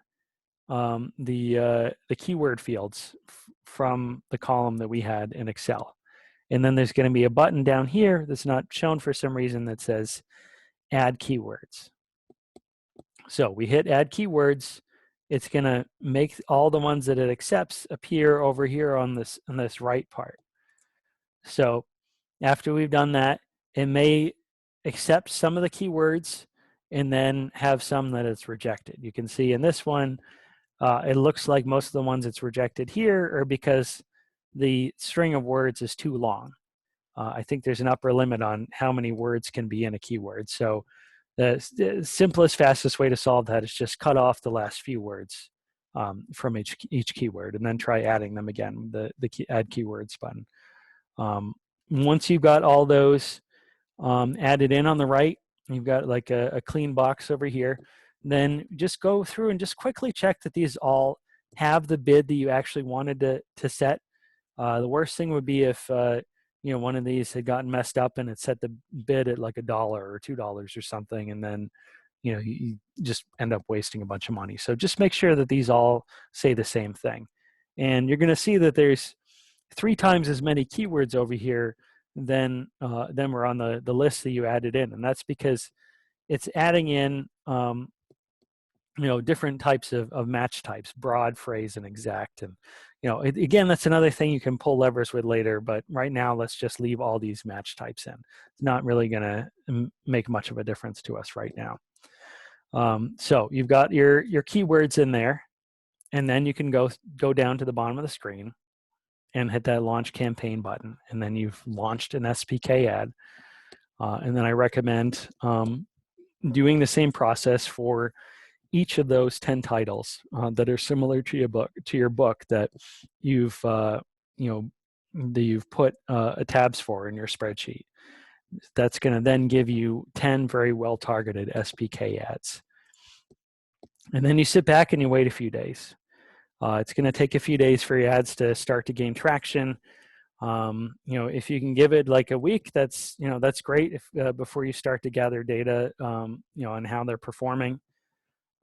Speaker 3: the keyword fields from the column that we had in Excel. And then there's going to be a button down here that's not shown for some reason that says add keywords. So we hit add keywords. It's going to make all the ones that it accepts appear over here on this right part. So after we've done that, it may accept some of the keywords and then have some that it's rejected. You can see in this one, it looks like most of the ones it's rejected here are because the string of words is too long. I think there's an upper limit on how many words can be in a keyword. So the simplest, fastest way to solve that is just cut off the last few words from each keyword, and then try adding them again, the add keywords button. Once you've got all those added in on the right, you've got like a clean box over here, then just go through and just quickly check that these all have the bid that you actually wanted to set. The worst thing would be if one of these had gotten messed up and it set the bid at like $1 or $2 or something, and then you just end up wasting a bunch of money. So just make sure that these all say the same thing. And you're going to see that there's 3 times as many keywords over here than were on the list that you added in. And that's because it's adding in different types of match types, broad, phrase, and exact. And again, that's another thing you can pull levers with later, but right now let's just leave all these match types in. It's not really going to make much of a difference to us right now. So you've got your keywords in there, and then you can go down to the bottom of the screen and hit that launch campaign button, and then you've launched an SPK ad. And then I recommend doing the same process for each of those 10 titles that are similar to your book that you've put tabs for in your spreadsheet. That's going to then give you 10 very well targeted SPK ads. And then you sit back and you wait a few days. It's going to take a few days for your ads to start to gain traction. If you can give it like a week, that's great. If before you start to gather data, on how they're performing.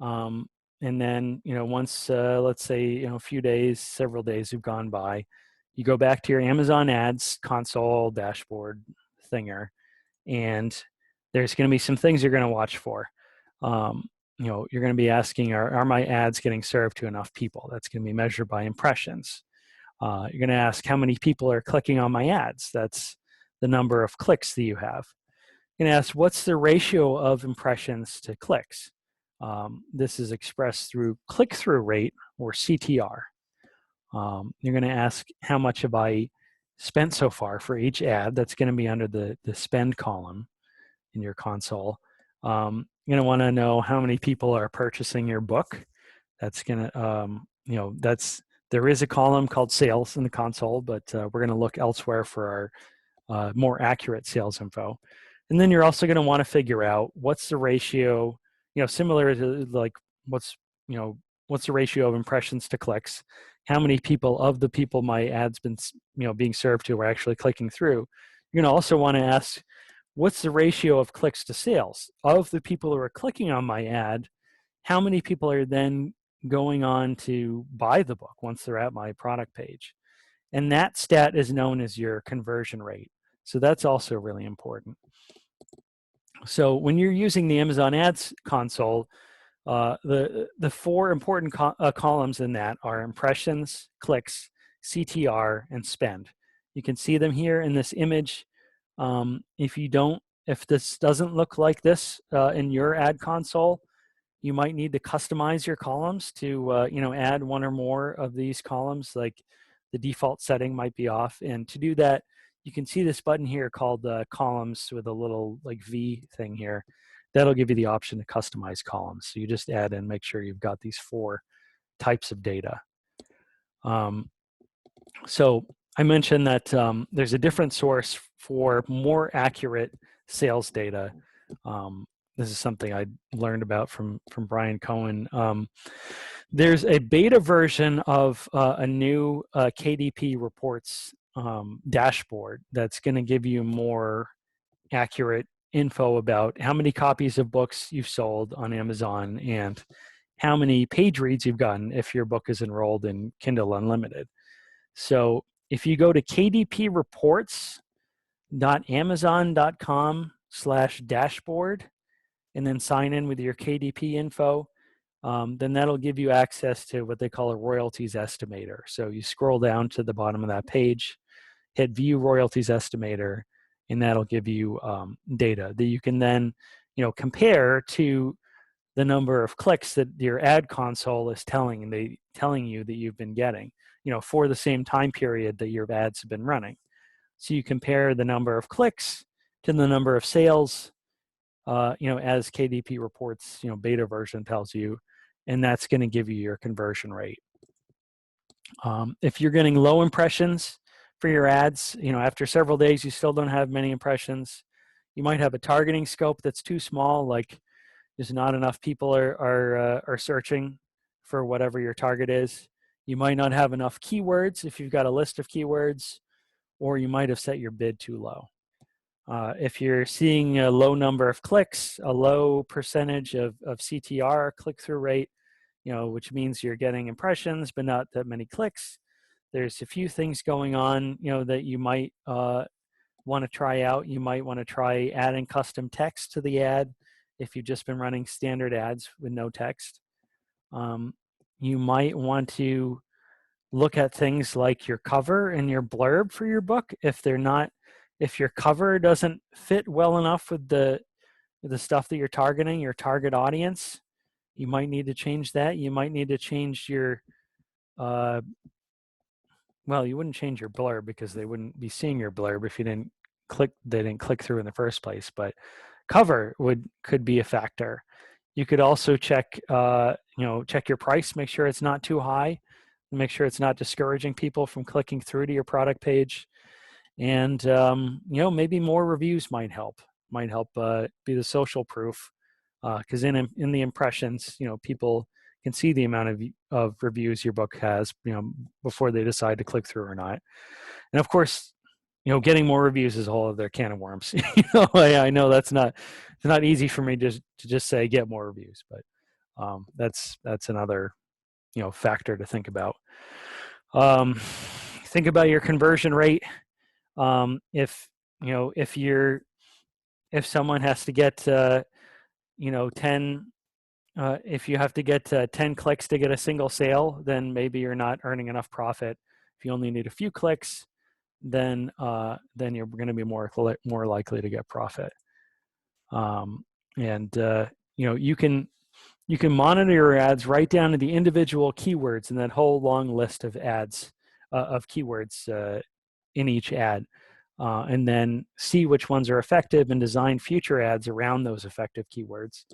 Speaker 3: And then, once, let's say, a few days, several days have gone by, you go back to your Amazon ads console dashboard thinger, and there's going to be some things you're going to watch for. You're going to be asking, are my ads getting served to enough people? That's going to be measured by impressions. You're going to ask how many people are clicking on my ads. That's the number of clicks that you have. You're going to ask, what's the ratio of impressions to clicks? This is expressed through click-through rate, or CTR. You're going to ask, how much have I spent so far for each ad? That's going to be under the spend column in your console. You're going to want to know how many people are purchasing your book. That's going to, there is a column called sales in the console, but we're going to look elsewhere for our more accurate sales info. And then you're also going to want to figure out what's the ratio, similar to like what's the ratio of impressions to clicks. How many people of the people my ad's been being served to are actually clicking through. You're going to also want to ask, what's the ratio of clicks to sales? Of the people who are clicking on my ad, how many people are then going on to buy the book once they're at my product page? And that stat is known as your conversion rate. So that's also really important. So when you're using the Amazon Ads console, the 4 important columns in that are impressions, clicks, CTR, and spend. You can see them here in this image. If this doesn't look like this in your ad console, you might need to customize your columns to add one or more of these columns. Like the default setting might be off, and to do that, you can see this button here called columns with a little like V thing here. That'll give you the option to customize columns. So you just add and make sure you've got these 4 types of data. So I mentioned that there's a different source for more accurate sales data. This is something I learned about from Brian Cohen. There's a beta version of a new KDP reports dashboard that's going to give you more accurate info about how many copies of books you've sold on Amazon and how many page reads you've gotten if your book is enrolled in Kindle Unlimited. So if you go to kdpreports.amazon.com/dashboard and then sign in with your KDP info, then that'll give you access to what they call a royalties estimator. So you scroll down to the bottom of that page, hit view royalties estimator, and that'll give you data that you can then compare to the number of clicks that your ad console is telling you that you've been getting for the same time period that your ads have been running. So you compare the number of clicks to the number of sales as KDP reports beta version tells you, and that's going to give you your conversion rate. If you're getting low impressions for your ads, after several days you still don't have many impressions, you might have a targeting scope that's too small, like there's not enough people are searching for whatever your target is. You might not have enough keywords if you've got a list of keywords, or you might have set your bid too low. If you're seeing a low number of clicks, a low percentage of CTR, click-through rate, which means you're getting impressions but not that many clicks, there's a few things going on, that you might want to try out. You might want to try adding custom text to the ad if you've just been running standard ads with no text. You might want to look at things like your cover and your blurb for your book. If your cover doesn't fit well enough with the stuff that you're targeting, your target audience, you might need to change that. You might need to change your, you wouldn't change your blurb because they wouldn't be seeing your blurb if they didn't click through in the first place. But cover could be a factor. You could also check your price, make sure it's not too high, make sure it's not discouraging people from clicking through to your product page. And, maybe more reviews might help be the social proof. Because in the impressions, people can see the amount of reviews your book has, before they decide to click through or not. And of course, getting more reviews is a whole other can of worms. I know it's not easy for me to just say get more reviews, but that's another factor to think about. Think about your conversion rate. If someone has to get 10, if you have to get 10 clicks to get a single sale, then maybe you're not earning enough profit. If you only need a few clicks, then you're going to be more likely to get profit. You can monitor your ads right down to the individual keywords in that whole long list of ads of keywords in each ad, and then see which ones are effective and design future ads around those effective keywords.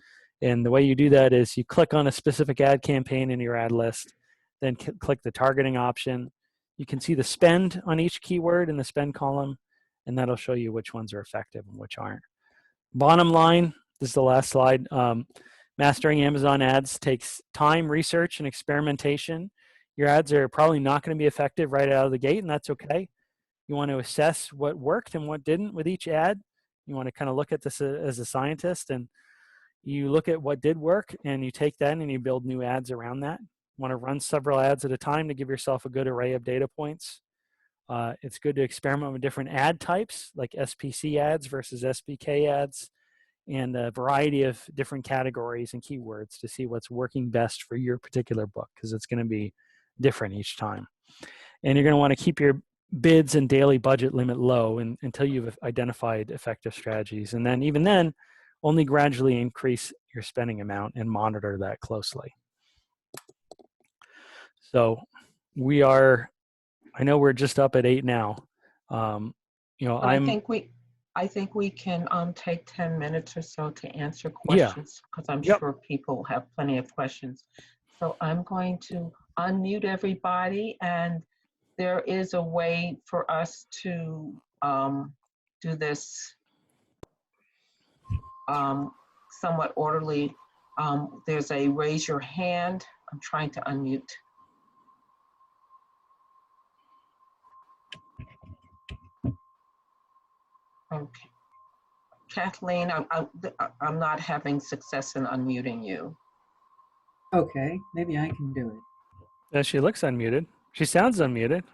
Speaker 3: And the way you do that is you click on a specific ad campaign in your ad list, then click the targeting option. You can see the spend on each keyword in the spend column, and that'll show you which ones are effective and which aren't. Bottom line, this is the last slide. Mastering Amazon ads takes time, research, and experimentation. Your ads are probably not going to be effective right out of the gate, and that's okay. You want to assess what worked and what didn't with each ad. You want to kind of look at this as a scientist, and you look at what did work, and you take that and you build new ads around that. You want to run several ads at a time to give yourself a good array of data points. It's good to experiment with different ad types, like SPC ads versus SPK ads, and a variety of different categories and keywords to see what's working best for your particular book, because it's going to be different each time. And you're going to want to keep your bids and daily budget limit low until you've identified effective strategies. And then even then, only gradually increase your spending amount and monitor that closely. So I know we're just up at 8 now.
Speaker 2: I think we can take 10 minutes or so to answer questions, because I'm sure people have plenty of questions. So I'm going to unmute everybody, and there is a way for us to do this somewhat orderly. There's a raise your hand. I'm trying to unmute. Okay. Kathleen, I'm not having success in unmuting you.
Speaker 4: Okay, maybe I can do it.
Speaker 3: She looks unmuted. She sounds unmuted.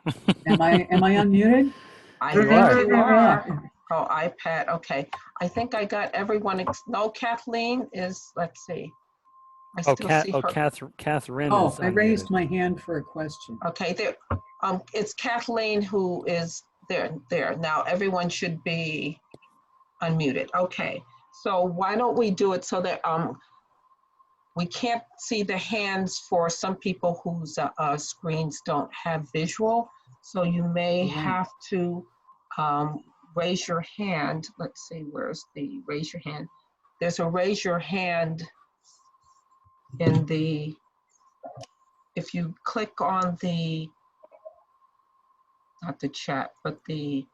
Speaker 4: Am I unmuted?
Speaker 2: I think you are. Oh, iPad. Okay. I think I got everyone. No, Kathleen is, let's see. I still see her.
Speaker 3: Catherine.
Speaker 4: Oh, I raised my hand for a question.
Speaker 2: Okay, there. It's Kathleen who is there. Now everyone should be unmuted. Okay. So why don't we do it so that we can't see the hands for some people whose screens don't have visual. So you may have to raise your hand. Let's see, where's the raise your hand? There's a raise your hand in the if you click on the, not the chat, but the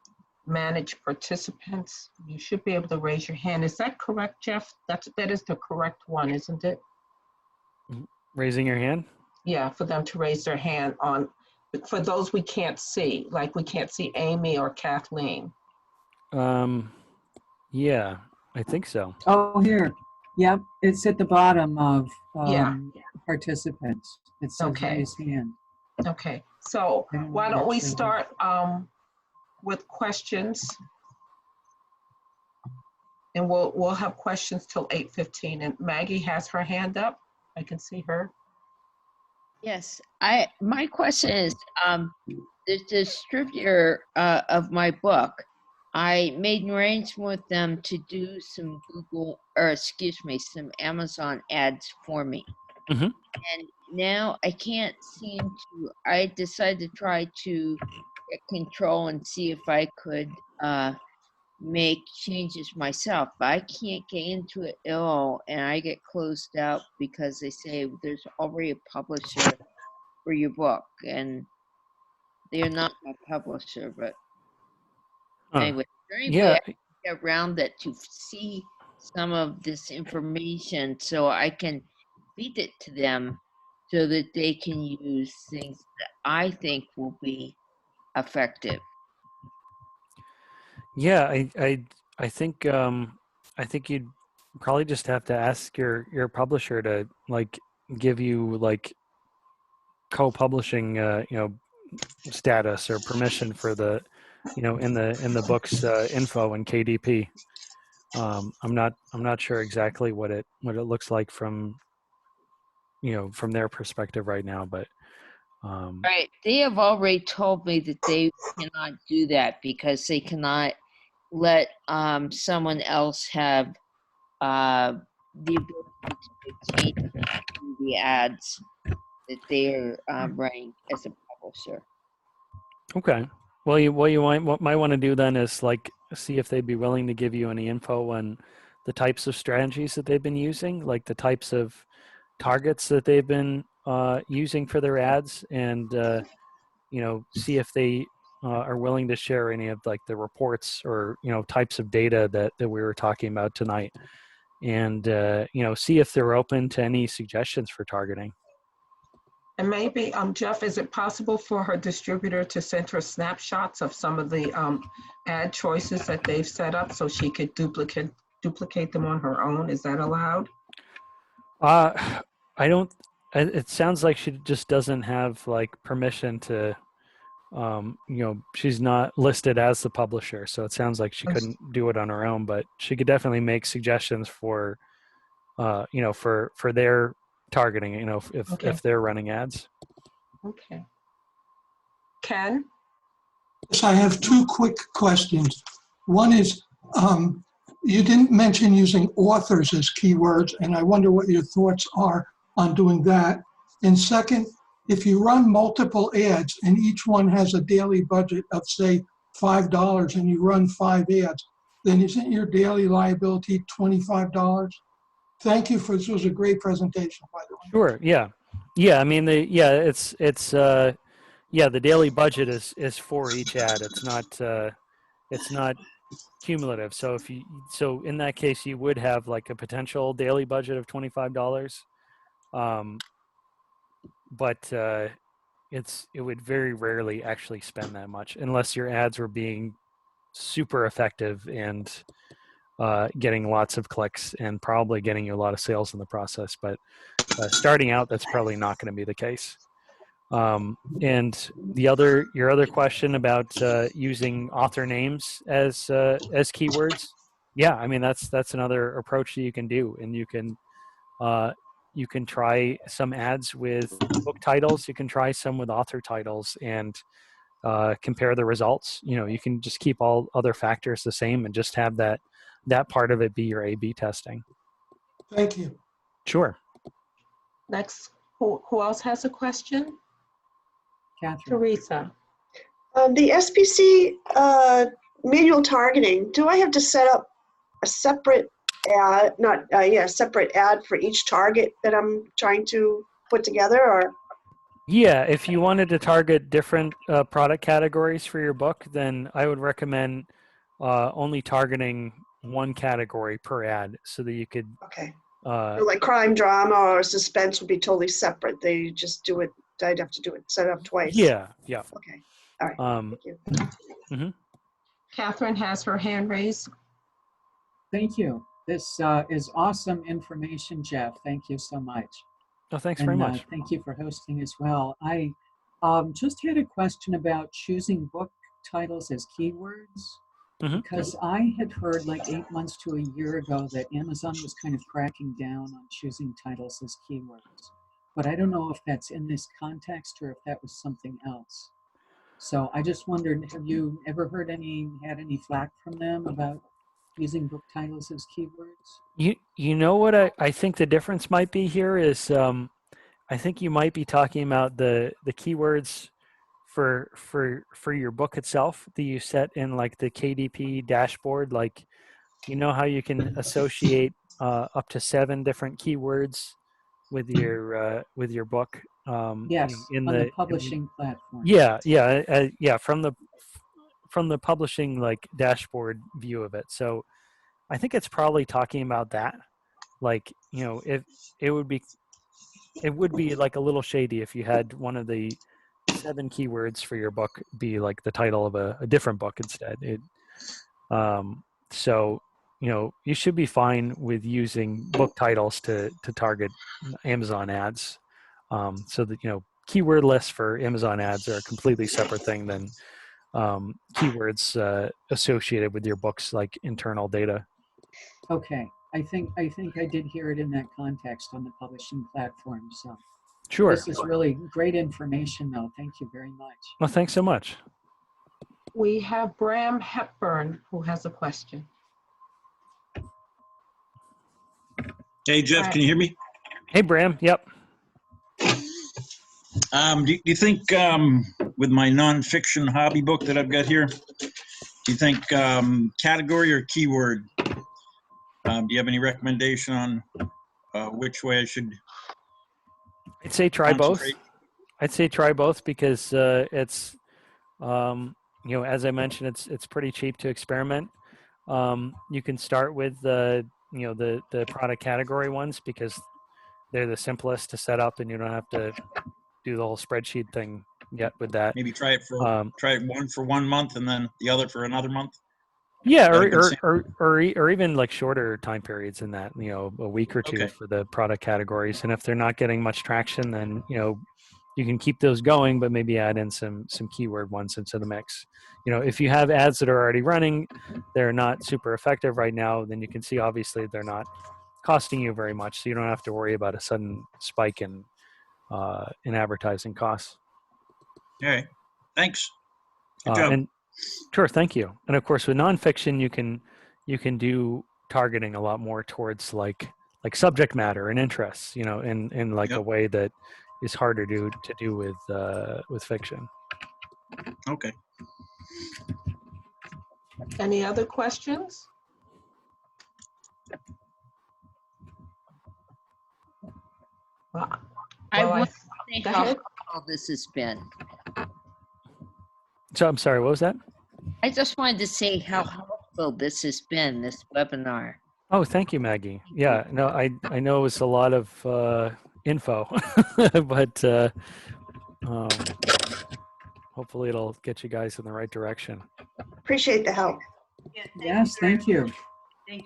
Speaker 2: manage participants, you should be able to raise your hand. Is that correct, Jeff? That is the correct one, isn't it?
Speaker 3: Raising your hand?
Speaker 2: Yeah, for them to raise their hand on, for those we can't see, like we can't see Amy or Kathleen.
Speaker 3: Yeah, I think so.
Speaker 4: Oh, here. Yep, it's at the bottom of
Speaker 2: Yeah.
Speaker 4: participants. It says
Speaker 2: Okay.
Speaker 4: raise hand.
Speaker 2: Okay, so
Speaker 4: I don't
Speaker 2: why don't we
Speaker 4: actually-
Speaker 2: start with questions? And we'll have questions till 8:15. And Maggie has her hand up. I can see her.
Speaker 5: Yes, my question is, the distributor of my book, I made an arrangement with them to do some some Amazon ads for me.
Speaker 3: Mhm.
Speaker 5: And now I can't seem to, I decided to try to get control and see if I could make changes myself, but I can't get into it at all, and I get closed out because they say there's already a publisher for your book, and they're not my publisher. But
Speaker 3: Huh.
Speaker 5: anyway, is there any way
Speaker 3: Yeah,
Speaker 5: I can get around that to see some of this information so I can feed it to them so that they can use things that I think will be effective?
Speaker 3: yeah. I think I think you'd probably just have to ask your publisher to like give you like co-publishing status or permission for the in the book's info and KDP. I'm not sure exactly what it looks like from from their perspective right now, but
Speaker 5: Right. They have already told me that they cannot do that because they cannot let someone else have the ability to change the ads that they're running as a publisher.
Speaker 3: okay. Well, you might want to do then is like see if they'd be willing to give you any info on the types of strategies that they've been using, like the types of targets that they've been using for their ads, and see if they are willing to share any of like the reports or types of data that we were talking about tonight, and see if they're open to any suggestions for targeting.
Speaker 2: And maybe, Jeff, is it possible for her distributor to send her snapshots of some of the ad choices that they've set up so she could duplicate them on her own? Is that allowed?
Speaker 3: I don't. It sounds like she just doesn't have like permission to. She's not listed as the publisher, so it sounds like she couldn't do it on her own. But she could definitely make suggestions for, for their targeting.
Speaker 2: Okay.
Speaker 3: If they're running ads.
Speaker 2: Okay. Ken?
Speaker 6: Yes, I have two quick questions. One is, you didn't mention using authors as keywords, and I wonder what your thoughts are on doing that. And second, if you run multiple ads and each one has a daily budget of, say, $5 and you run 5 ads, then isn't your daily liability $25? Thank you this was a great presentation, by the way.
Speaker 3: Sure. Yeah. I mean, the daily budget is for each ad. It's not cumulative. So in that case, you would have like a potential daily budget of $25. But it would very rarely actually spend that much unless your ads were being super effective and getting lots of clicks and probably getting you a lot of sales in the process. But starting out, that's probably not going to be the case. And your other question about using author names as keywords, yeah, I mean that's another approach that you can do, and you can try some ads with book titles. You can try some with author titles and compare the results. You can just keep all other factors the same and just have that part of it be your A/B testing.
Speaker 6: Thank you.
Speaker 3: Sure.
Speaker 2: Next, who else has a question?
Speaker 4: Catherine.
Speaker 2: Teresa.
Speaker 7: The SPC manual targeting, do I have to set up a separate ad, separate ad for each target that I'm trying to put together, or?
Speaker 3: Yeah, if you wanted to target different product categories for your book, then I would recommend only targeting one category per ad so that you could,
Speaker 7: Okay.
Speaker 3: uh,
Speaker 7: So like crime drama or suspense would be totally separate. They just do it, I'd have to do it, set it up twice.
Speaker 3: yeah, yeah.
Speaker 7: Okay. All right.
Speaker 3: Um,
Speaker 7: Thank you.
Speaker 2: Catherine has her hand raised.
Speaker 4: Thank you. This is awesome information, Jeff. Thank you so much.
Speaker 3: oh, thanks very
Speaker 4: And
Speaker 3: much.
Speaker 4: thank you for hosting as well. I just had a question about choosing book titles as keywords.
Speaker 3: Mhm.
Speaker 4: Because I had heard like 8 months to a year ago that Amazon was kind of cracking down on choosing titles as keywords. But I don't know if that's in this context or if that was something else. So I just wondered, have you ever had any flack from them about using book titles as keywords?
Speaker 3: You know what I think the difference might be here is I think you might be talking about the keywords for your book itself that you set in like the KDP dashboard. Like, you know how you can associate up to 7 different keywords with your book.
Speaker 4: Yes,
Speaker 3: in
Speaker 4: on the
Speaker 3: the
Speaker 4: publishing platform.
Speaker 3: yeah from the publishing like dashboard view of it. So I think it's probably talking about that. Like, you know, it would be like a little shady if you had one of the 7 keywords for your book be like the title of a different book instead. So, you know, you should be fine with using book titles to target Amazon ads. So that, you know, keyword lists for Amazon ads are a completely separate thing than keywords associated with your book's like internal data.
Speaker 4: Okay, I think I did hear it in that context on the publishing platform. So
Speaker 3: Sure.
Speaker 4: this is really great information, though. Thank you very much.
Speaker 3: Well, thanks so much.
Speaker 2: We have Bram Hepburn who has a question.
Speaker 8: Hey, Jeff,
Speaker 2: Right.
Speaker 8: can you hear me?
Speaker 3: Hey, Bram. Yep.
Speaker 8: Do you think with my nonfiction hobby book that I've got here, do you think category or keyword? Do you have any recommendation on which way I should
Speaker 3: I'd say try both.
Speaker 8: concentrate?
Speaker 3: I'd say try both because it's, you know, as I mentioned, it's pretty cheap to experiment. You can start with the product category ones because they're the simplest to set up, and you don't have to do the whole spreadsheet thing yet with that.
Speaker 8: Maybe try it one for 1 month and then the other for another month.
Speaker 3: Yeah,
Speaker 8: Got a good
Speaker 3: or even like shorter time periods in that, you know, a week or two
Speaker 8: Okay.
Speaker 3: for the product categories. And if they're not getting much traction, then, you know, you can keep those going, but maybe add in some keyword ones into the mix. You know, if you have ads that are already running, they're not super effective right now, then you can see obviously they're not costing you very much, so you don't have to worry about a sudden spike in advertising costs.
Speaker 8: All right. Thanks. Good job.
Speaker 3: And sure, thank you. And of course, with nonfiction, you can do targeting a lot more towards like subject matter and interests, you know, in like
Speaker 8: Yep.
Speaker 3: a way that is harder to do with fiction.
Speaker 8: Okay.
Speaker 2: Any other questions? Well,
Speaker 5: I
Speaker 2: well,
Speaker 5: want to say
Speaker 2: go
Speaker 5: how
Speaker 2: ahead.
Speaker 5: helpful this has been.
Speaker 3: So I'm sorry, what was that?
Speaker 5: I just wanted to say how helpful this has been, this webinar.
Speaker 3: Oh, thank you, Maggie. Yeah, no, I know it was a lot of info, but hopefully it'll get you guys in the right direction.
Speaker 7: Appreciate the help.
Speaker 4: Yes, thank you.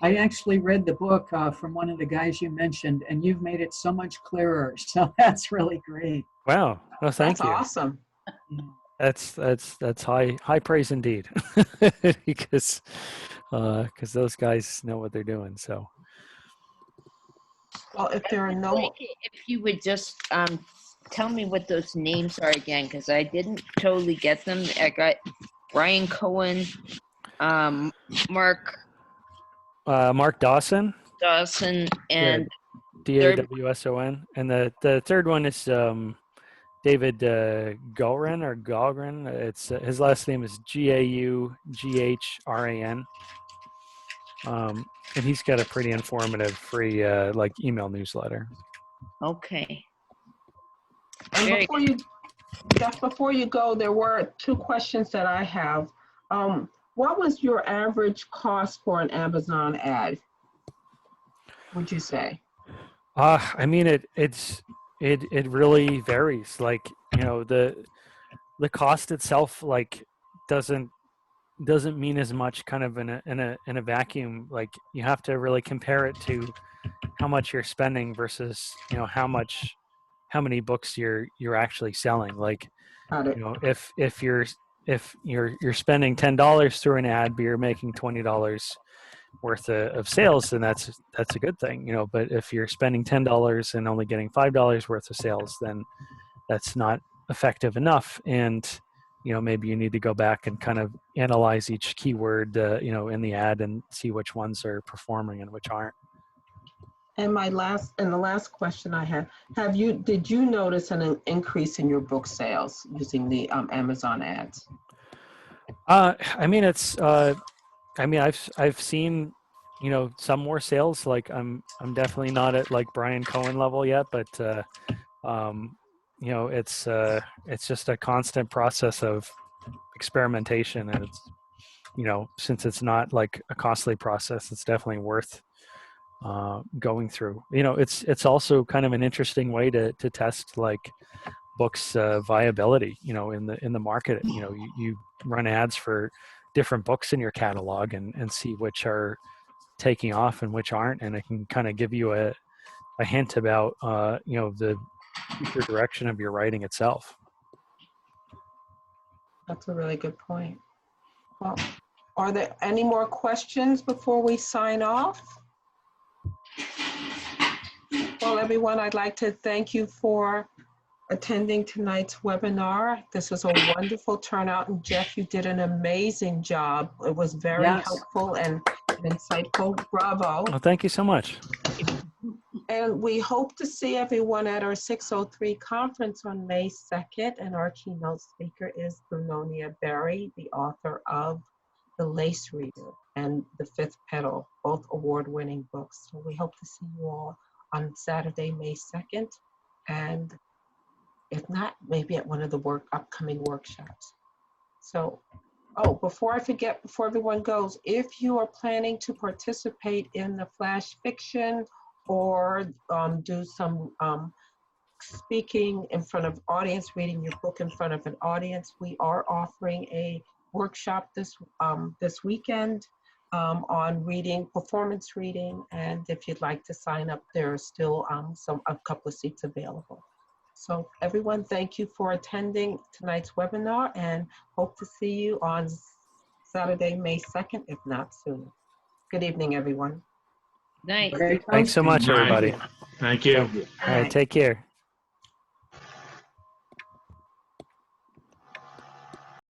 Speaker 4: I actually read the book from one of the guys you mentioned, and you've made it so much clearer. So that's really great.
Speaker 3: Wow. Well, thank
Speaker 2: That's
Speaker 3: you.
Speaker 2: awesome.
Speaker 3: That's high praise indeed, because those guys know what they're doing. So
Speaker 2: Well, if there are
Speaker 5: I'd
Speaker 2: no,
Speaker 5: like it if you would just tell me what those names are again, because I didn't get them. I got Brian Cohen, Mark
Speaker 3: Mark Dawson,
Speaker 5: and
Speaker 3: Dawson, and the third one is David Gaughran. It's his last name is Gaughran. And he's got a pretty informative free like email newsletter.
Speaker 5: okay.
Speaker 2: and
Speaker 5: Very
Speaker 2: Jeff, before you go, there were two questions that I have. What was your average cost for an Amazon ad, would you say?
Speaker 3: I mean, it really varies. Like, you know, the cost itself, like, doesn't mean as much kind of in a vacuum. Like, you have to really compare it to how much you're spending versus, you know, how many books you're actually selling. Like,
Speaker 2: Got it.
Speaker 3: you know, if you're spending $10 through an ad, but you're making $20 worth of sales, then that's a good thing, you know. But if you're spending $10 and only getting $5 worth of sales, then that's not effective enough. And, you know, maybe you need to go back and kind of analyze each keyword, you know, in the ad and see which ones are performing and which aren't.
Speaker 2: And the last question I had, did you notice an increase in your book sales using the Amazon ads?
Speaker 3: I mean, I've seen, you know, some more sales. Like, I'm definitely not at like Brian Cohen level yet, but you know, it's just a constant process of experimentation, and it's, you know, since it's not like a costly process, it's definitely worth going through. You know, it's also kind of an interesting way to test like books viability, you know, in the market. You know, you run ads for different books in your catalog and see which are taking off and which aren't, and it can kind of give you a hint about you know, the future direction of your writing itself.
Speaker 2: That's a really good point. Well, are there any more questions before we sign off? Well, everyone, I'd like to thank you for attending tonight's webinar. This was a wonderful turnout, and Jeff, you did an amazing job. It was very helpful and insightful. Bravo.
Speaker 3: Well, thank you so much.
Speaker 2: And we hope to see everyone at our 603 conference on May 2nd. And our keynote speaker is Brunonia Berry, the author of The Lace Reader and The Fifth Petal, both award-winning books. So we hope to see you all on Saturday, May 2nd. And if not, maybe at one of the upcoming workshops. So, before I forget, before everyone goes, if you are planning to participate in the flash fiction or do some speaking in front of audience, reading your book in front of an audience, we are offering a workshop this weekend on reading, performance reading. And if you'd like to sign up, there are still a couple of seats available. So everyone, thank you for attending tonight's webinar, and hope to see you on Saturday, May 2nd, if not sooner. Good evening, everyone.
Speaker 5: Night.
Speaker 3: Thanks so much, everybody.
Speaker 9: Thank you.
Speaker 3: All right, take care.